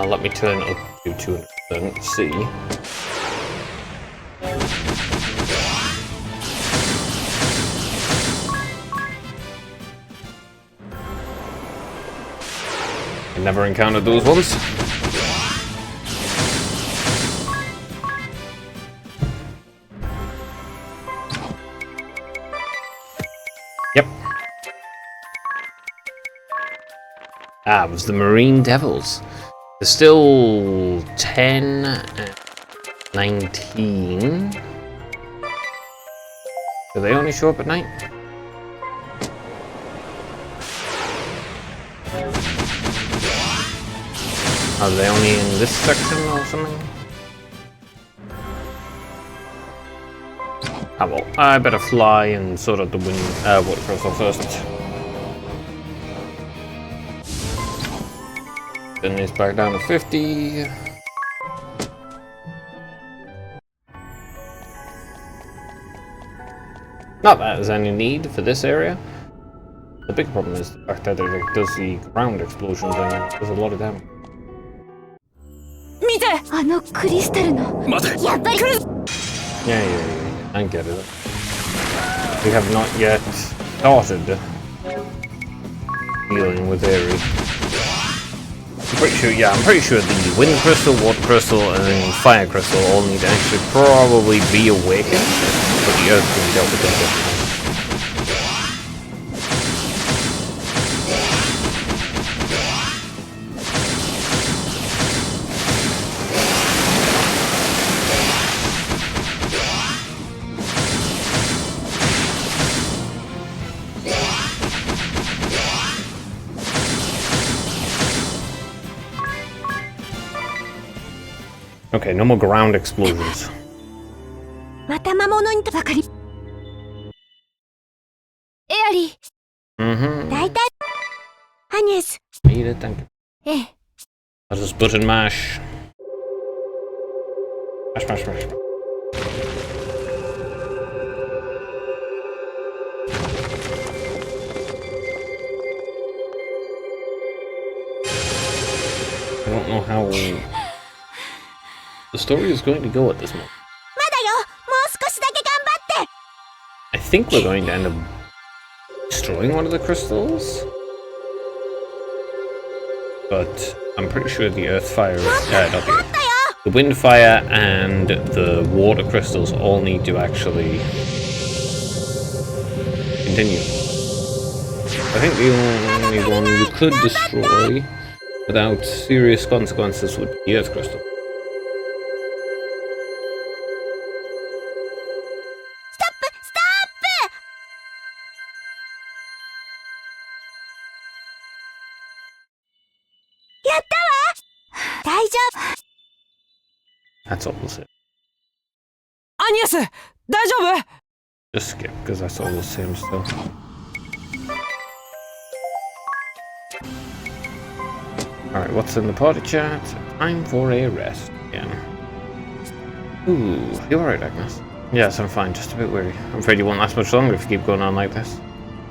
Let me turn up to 200%, see. I never encountered those ones. Yep. It was the Marine Devils. There's still 10 and 19. Do they only show up at night? Are they only in this section or something? Ah, well, I better fly and sort out the water crystal first. Then it's back down to 50. Not that there's any need for this area. The big problem is the fact that it does the ground explosions and does a lot of damage. 見てあのクリスタルのやっぱり Yeah, I get it. We have not yet started dealing with Aerie. I'm pretty sure the wind crystal, water crystal, and fire crystal all need to actually probably be awakened, but the earth can be dealt with differently. Okay, no more ground explosions. また魔物にとばかり。エアリー。大体。アニエス。Need it, thank you. ええ。 I'll just button mash. Mash, mash, mash. I don't know how the story is going to go at this moment. まだよ。もう少しだけ頑張って。 I think we're going to end up destroying one of the crystals. But I'm pretty sure the earth fire is not the wind fire and the water crystals all need to actually continue. I think the only one you could destroy without serious consequences would be the earth crystal. That's all we'll say. アニエス、大丈夫？ Just skip, because that's all the same stuff. Alright, what's in the party chat? Time for a rest again. Ooh, you alright, Agnes? Yes, I'm fine, just a bit weary. I'm afraid you won't last much longer if you keep going on like this.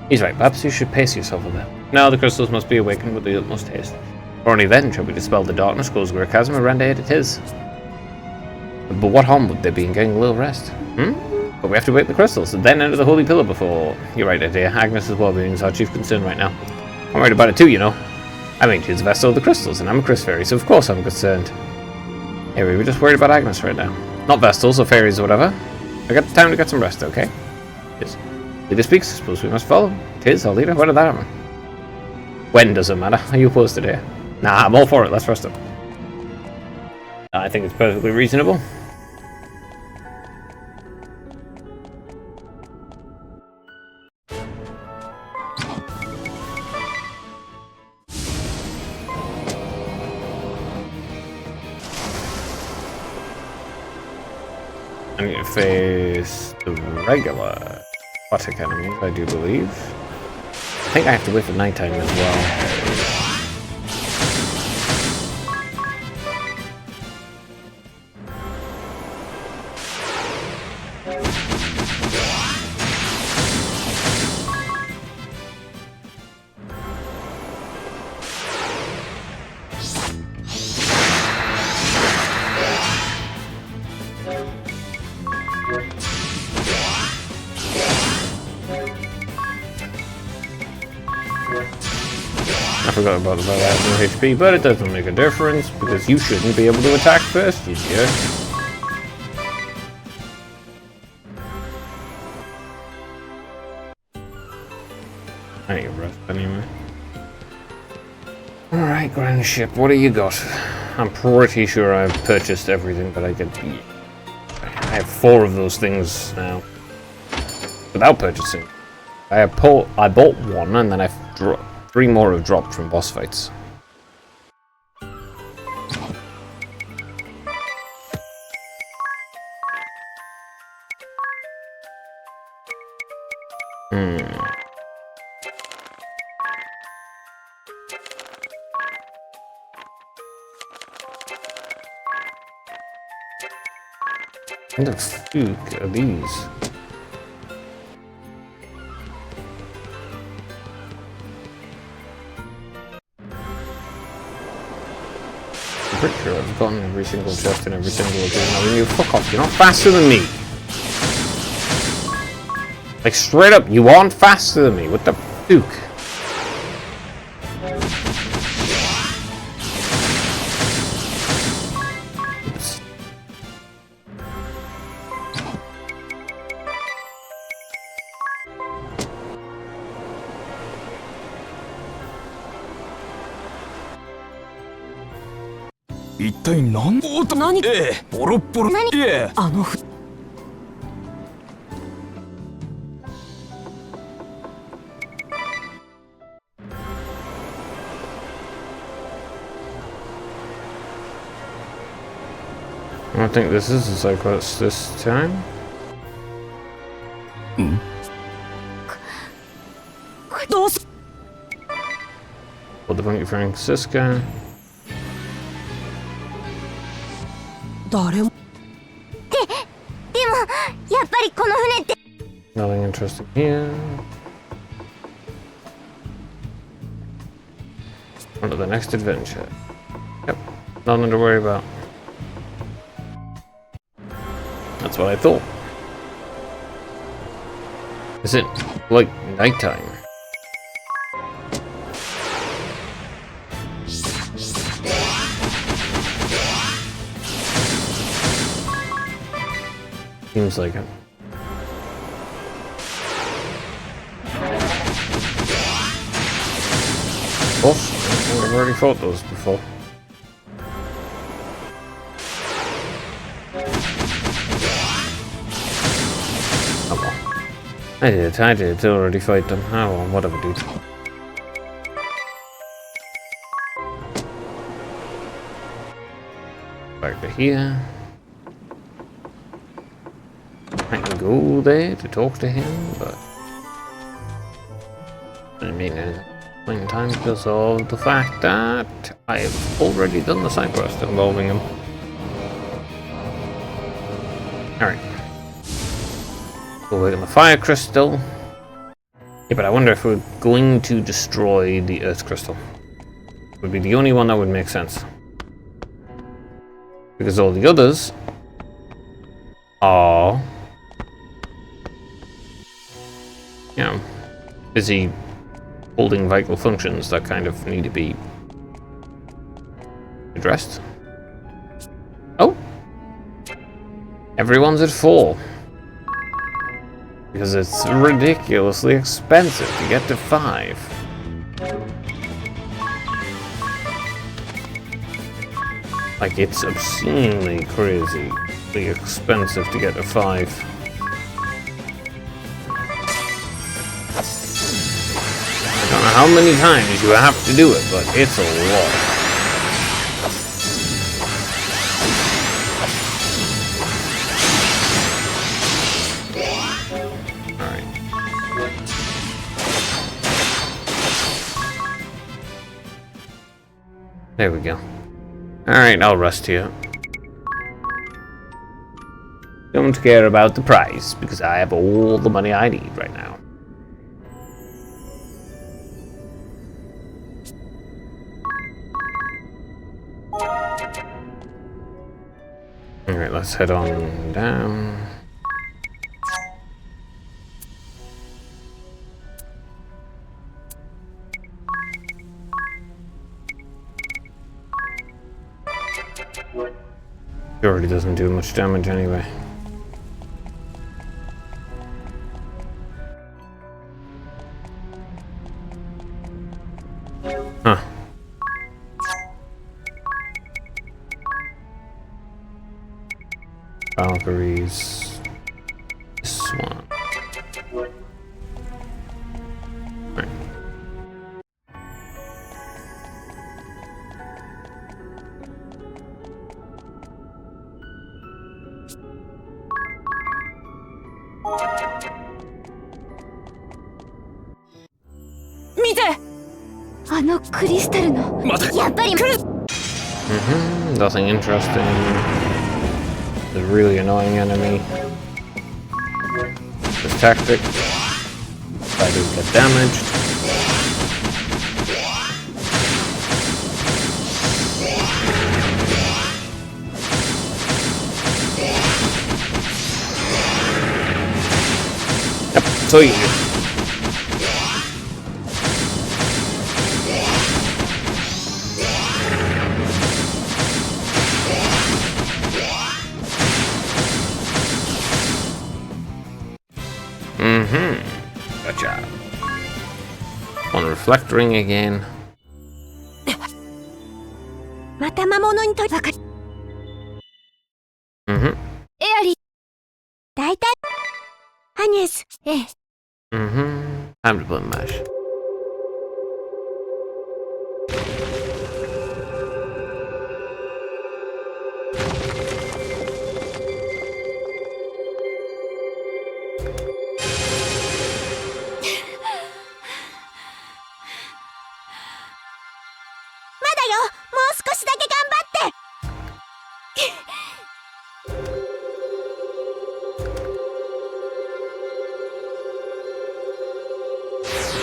He's right, perhaps you should pace yourself a bit. Now the crystals must be awakened with the utmost haste. For only then shall we dispel the darkness, close the chasm, and render it his. But what harm would there be in getting a little rest? But we have to wake the crystals, and then enter the holy pillar before... You're right, dear. Agnes's well-being is our chief concern right now. I'm worried about it too, you know. I mean, she's the vessel of the crystals, and I'm a Crys fairy, so of course I'm concerned. Anyway, we're just worried about Agnes right now. Not vestals or fairies or whatever. I got time to get some rest, okay? Yes. Leader speaks, I suppose we must follow. 'Tis our leader. When did that happen? When does it matter? Are you opposed to it? Nah, I'm all for it. Let's rest up. I think it's perfectly reasonable. I need to face the regular aquatic enemies, I do believe. I think I have to wait for nighttime as well. I forgot about the fact I have no HP, but it doesn't make a difference because you shouldn't be able to attack first, you jerk. I need a rest anyway. Alright, Grand Ship, what do you got? I'm pretty sure I've purchased everything that I could. I have 4 of those things now. Without purchasing. I bought 1 and then I've 3 more have dropped from boss fights. What the fuck are these? I'm pretty sure I've gotten every single chest in every single game. I mean, you fuck off, you're not faster than me! Like, straight up, you aren't faster than me, what the fuck?何？ボロッボロ。あの don't think this is a side quest this time. What the funky Francisca? 誰も。でもやっぱりこの船って。 Nothing interesting here. On to the next adventure. Yep, nothing to worry about. That's what I thought. Is it like nighttime? Seems like it. Oh, I've already fought those before. Oh well. I did already fight them. Oh well, whatever, dude. Back to here. I can go there to talk to him, but I didn't mean anything. In time because of the fact that I've already done the side quest involving him. Alright. We'll wait on the fire crystal. Yeah, but I wonder if we're going to destroy the earth crystal. It would be the only one that would make sense. Because all the others are, you know, busy holding vital functions that kind of need to be addressed. Oh! Everyone's at 4. Because it's ridiculously expensive to get to 5. Like, it's obscenely crazily expensive to get to 5. I don't know how many times you have to do it, but it's a lot. Alright. There we go. Alright, I'll rest here. Don't care about the price, because I have all the money I need right now. Alright, let's head on down. It already doesn't do much damage anyway. Huh. Valkyries. This one. Right. Nothing interesting. The really annoying enemy. This tactic. I do get damaged. Yep, so easy. Gotcha. On reflect ring again. また魔物に取りかかり。エアリー。大体。アニエス。ええ。Time to play Mash. 少しだけ頑張って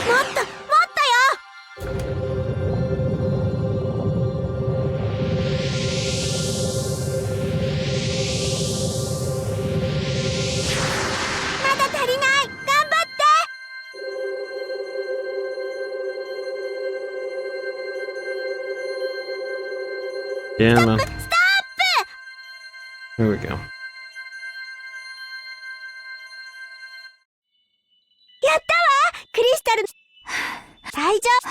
もっとよまだ足りない頑張ってYeah, man. ストップ Here we go. やったわクリスタル大丈夫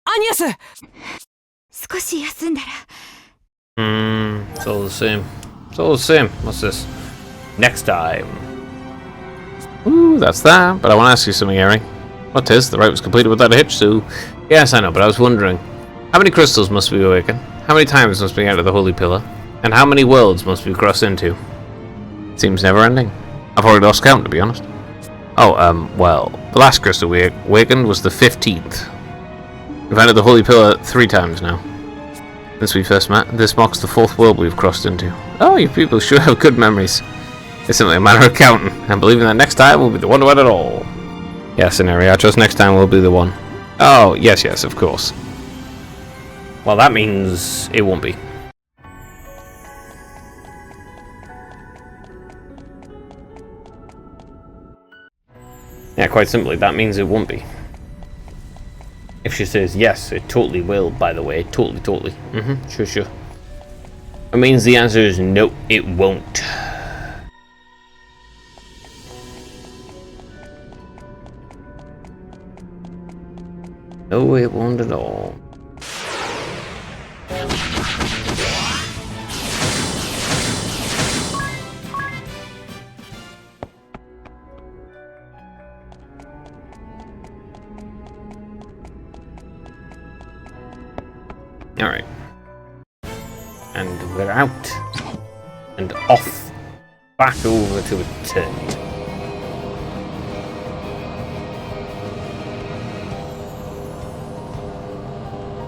アニエス少し休んだら It's all the same. It's all the same. What's this? Next time. Ooh, that's that. But I want to ask you something, Harry. What is? The rite was completed without a hitch, so... Yes, I know, but I was wondering. How many crystals must we awaken? How many times must we enter the Holy Pillar? And how many worlds must we cross into? Seems never-ending. I've already lost count, to be honest. Oh, well... The last crystal we awakened was the 15th. We've entered the Holy Pillar 3 times now. Since we first met, this marks the 4th world we've crossed into. Oh, you people sure have good memories. It's simply a matter of counting, and believing that next time will be the one to end it all. Yes, Inari, I trust next time will be the one. Oh, yes, of course. Well, that means it won't be. Yeah, quite simply, that means it won't be. If she says yes, it totally will, by the way. Totally. Sure. It means the answer is no, it won't. No, it won't at all. Alright. And we're out. And off. Back over to a turn.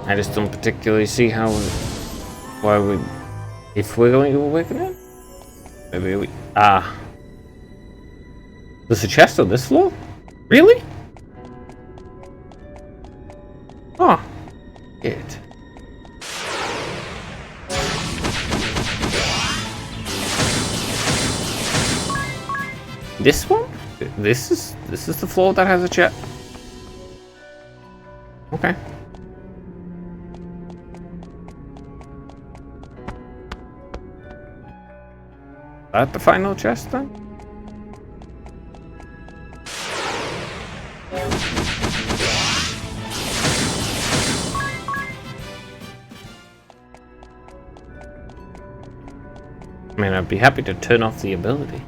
I just don't particularly see how... Why we... If we're going to awaken it? Maybe we... There's a chest on this floor? Really? Oh. It. This one? This is the floor that has a chest? Okay. That the final chest then? I mean, I'd be happy to turn off the ability.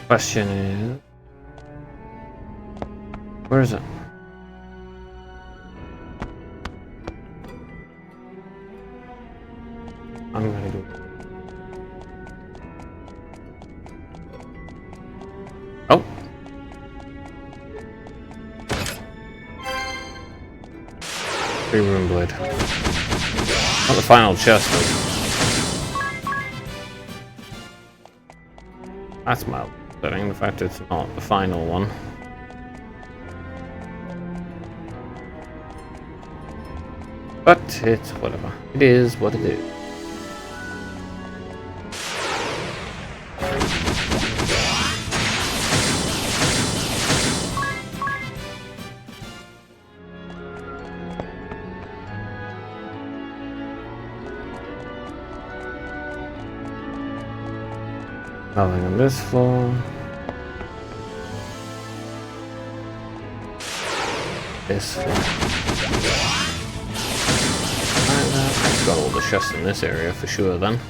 Question is... Where is it? I'm gonna do it. Oh! Three-room blade. Not the final chest, though. That's mild. Upsetting, the fact it's not the final one. But it's whatever. It is what it is. Nothing on this floor. This floor. I've got all the chests in this area for sure then.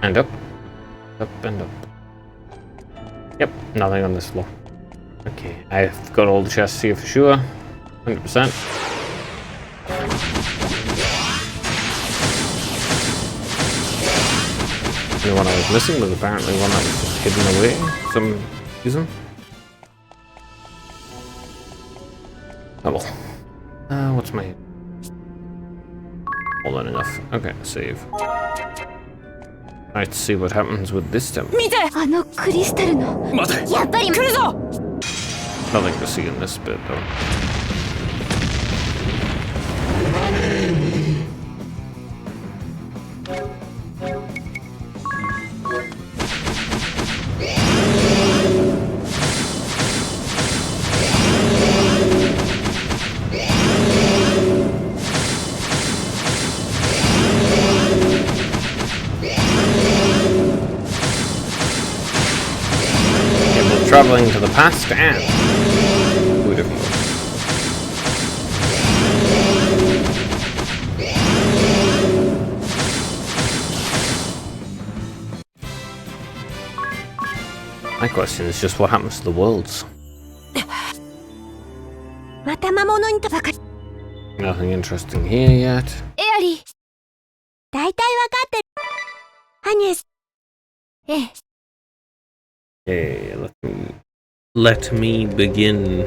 And up. Up and up. Yep, nothing on this floor. Okay, I've got all the chests here for sure. 100%. The one I was missing was apparently one that was just hidden away for some reason. Oh well. What's my... More than enough. Okay, save. Alright, see what happens with this temple. 見てあのクリスタルの待てやっぱり来るぞ Nothing to see in this bit though. Traveling to the past and to a different world. My question is just what happens to the worlds? また魔物にとばかり Nothing interesting here yet. エアリー大体わかってるアニエスええ Okay, let me begin.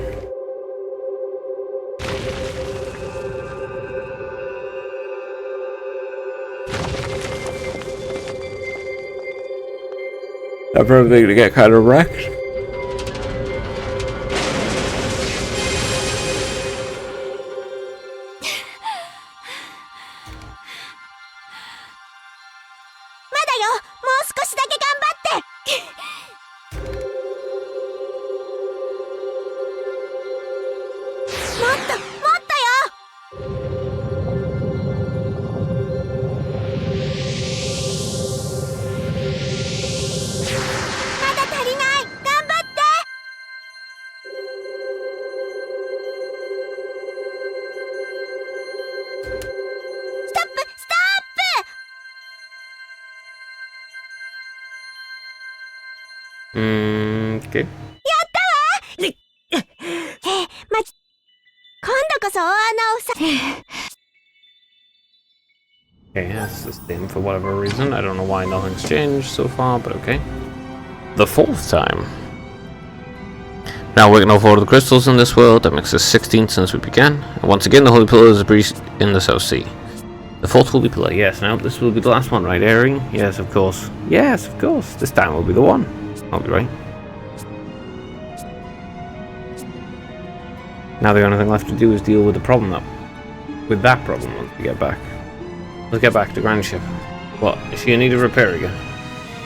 I'm probably gonna get kind of wrecked. Okay. やったわ今度こそ大穴を塞 Okay, that's the same for whatever reason. I don't know why nothing's changed so far, but okay. The fourth time. Now working off all of the crystals in this world, that makes us 16 since we began. And once again, the Holy Pillar is breached in the South Sea. The fourth Holy Pillar, yes. Now this will be the last one, right, Airing? Yes, of course. Yes, of course. This time will be the one. I'll be right. Now the only thing left to do is deal with the problem with that problem once we get back. Let's get back to Grand Ship. What, is she in need of repair again?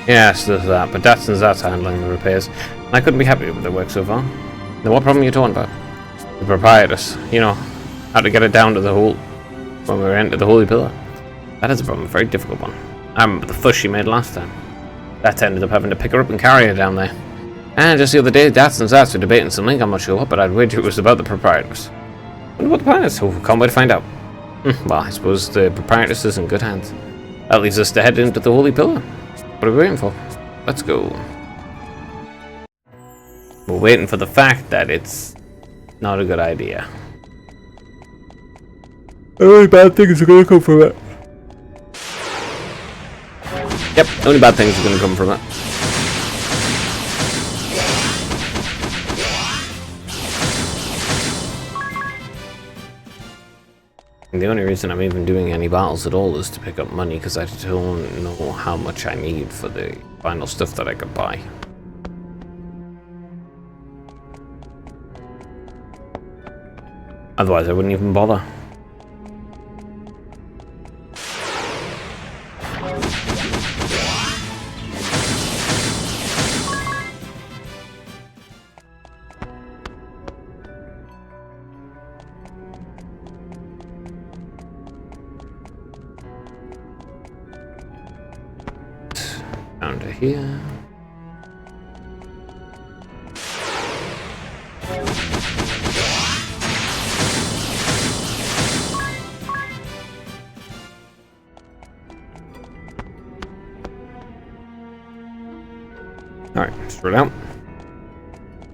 Yes, there's that, but that's handling the repairs. I couldn't be happier with their work so far. Now what problem are you talking about? The proprietress. You know, how to get it down to the hole when we entered the Holy Pillar. That is a problem, a very difficult one. I remember the fuss she made last time. That ended up having to pick her up and carry her down there. And just the other day, Dats and Zats were debating something, I'm not sure what, but I'd wager it was about the proprietress. Wonder what the plan is, so can't wait to find out. Well, I suppose the proprietress is in good hands. That leaves us to head into the Holy Pillar. What are we waiting for? Let's go. We're waiting for the fact that it's not a good idea. Only bad things are gonna come from it. Yep, only bad things are gonna come from it. And the only reason I'm even doing any battles at all is to pick up money, because I don't know how much I need for the final stuff that I could buy. Otherwise I wouldn't even bother. Down to here. Alright, straight out.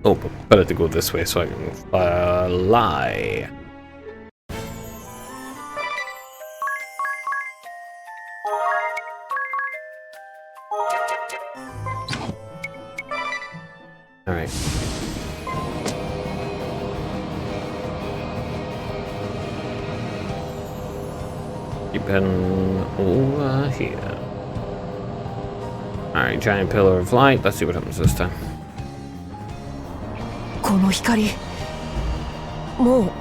Oh, but better to go this way so I can fly. Alright. Keep heading over here. Alright, giant pillar of light. Let's see what happens this time. この光も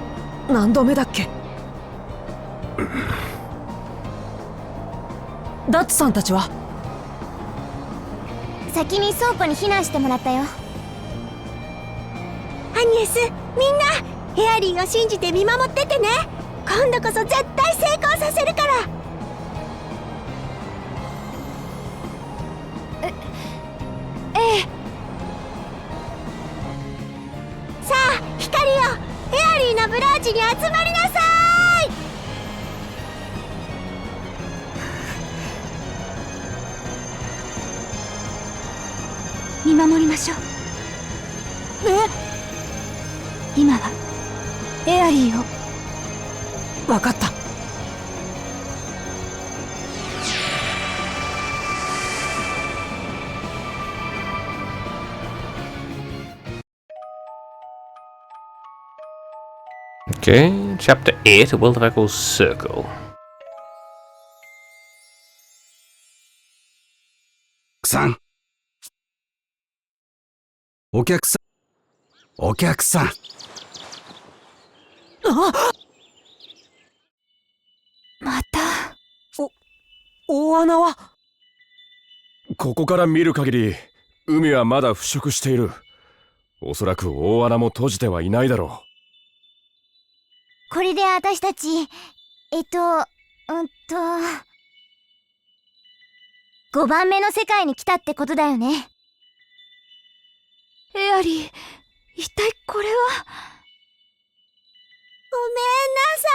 う何度目だっけ？ダッツさんたちは？先に倉庫に避難してもらったよ。アニエス、みんなエアリーを信じて見守っててね。今度こそ絶対成功させるから。ええ。さあ、光よ、エアリーのブローチに集まりなさい。見守りましょう。今はエアリーを。分かった。Okay, chapter 8, A World of Echoes Circle. さん。お客さん。お客さん。あ！また。大穴は？ここから見る限り、海はまだ腐食している。おそらく大穴も閉じてはいないだろこれで私たち、5番目の世界に来たってことだよね。エアリー、一体これは？ごめんなさ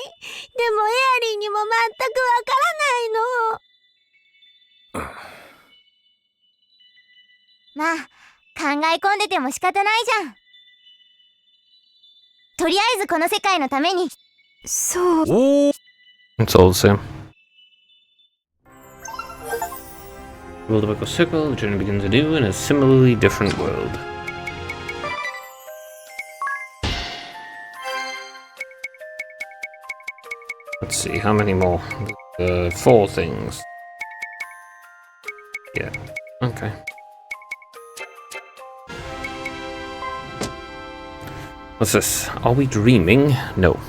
い。でもエアリーにも全くわからないの。まあ、考え込んでても仕方ないじゃん。とりあえずこの世界のために。そう。It's all the same. World of Echo Circle, the journey begins anew in a similarly different world. Let's see, how many more? 4 things. Yeah, okay. What's this? Are we dreaming? No.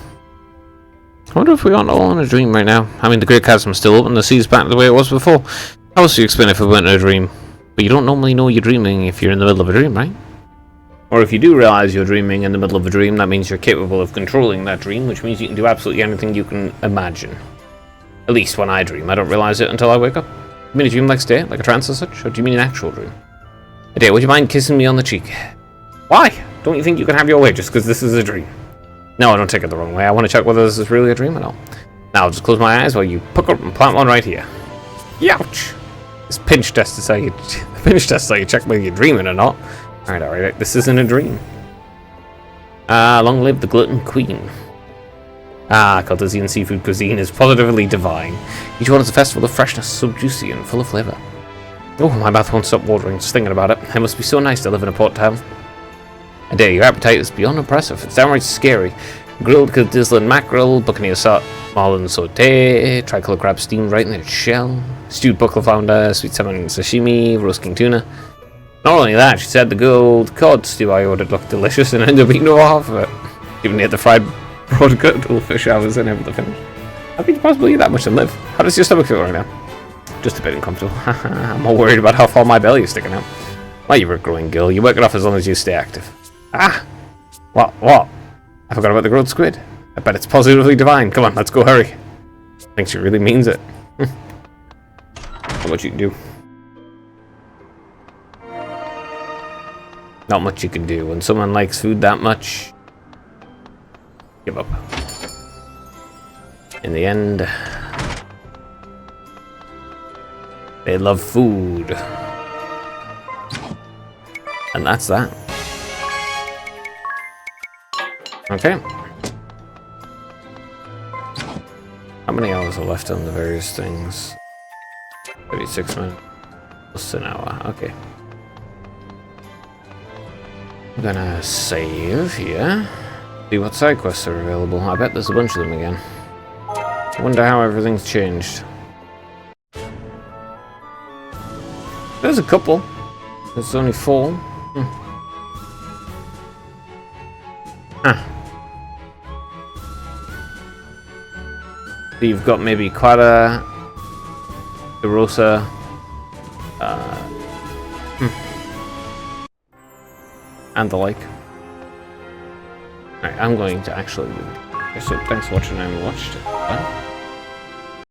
I wonder if we aren't all in a dream right now. I mean, the Great Chasm's still open, the sea's back the way it was before. How else do you explain if we weren't in a dream? But you don't normally know you're dreaming if you're in the middle of a dream, right? Or if you do realize you're dreaming in the middle of a dream, that means you're capable of controlling that dream, which means you can do absolutely anything you can imagine. At least when I dream, I don't realize it until I wake up. You mean a dream like stay, like a trance or such? Or do you mean an actual dream? Adair, would you mind kissing me on the cheek? Why? Don't you think you can have your way just because this is a dream? No, I don't take it the wrong way. I want to check whether this is really a dream or not. Now I'll just close my eyes while you pucker up and plant one right here. Youch! This pinch test is how you check whether you're dreaming or not. Alright, this isn't a dream. Long live the Glutton Queen. Cartesian seafood cuisine is positively divine. Each one is a festival of freshness, so juicy and full of flavour. Oh, my mouth won't stop watering just thinking about it. It must be so nice to live in a port town. I dare your appetite is beyond impressive. It's downright scary. Grilled Cadizzling mackerel, buccaneer marlin sauté, tricolour crab steamed right in its shell, stewed buckle flounder, sweet salmon sashimi, roast king tuna. Not only that, she said the gold cod stew I ordered looked delicious and ended up eating over half of it. Even ate the fried broad goldfish I was unable to finish. How could you possibly eat that much and live? How does your stomach feel right now? Just a bit uncomfortable. I'm more worried about how far my belly is sticking out. Well, you're a growing girl. You work it off as long as you stay active. Ah! What? I forgot about the grilled squid. I bet it's positively divine. Come on, let's go, hurry. I think she really means it. Not much you can do. Not much you can do. When someone likes food that much, give up. In the end, they love food. And that's that. Okay. How many hours are left on the various things? 36 minutes. Plus an hour. Okay. I'm gonna save here. See what side quests are available. I bet there's a bunch of them again. I wonder how everything's changed. There's a couple. There's only 4. So you've got maybe Quada, Erosa, and the like. Alright, I'm going to actually... So thanks for watching and watched. Bye.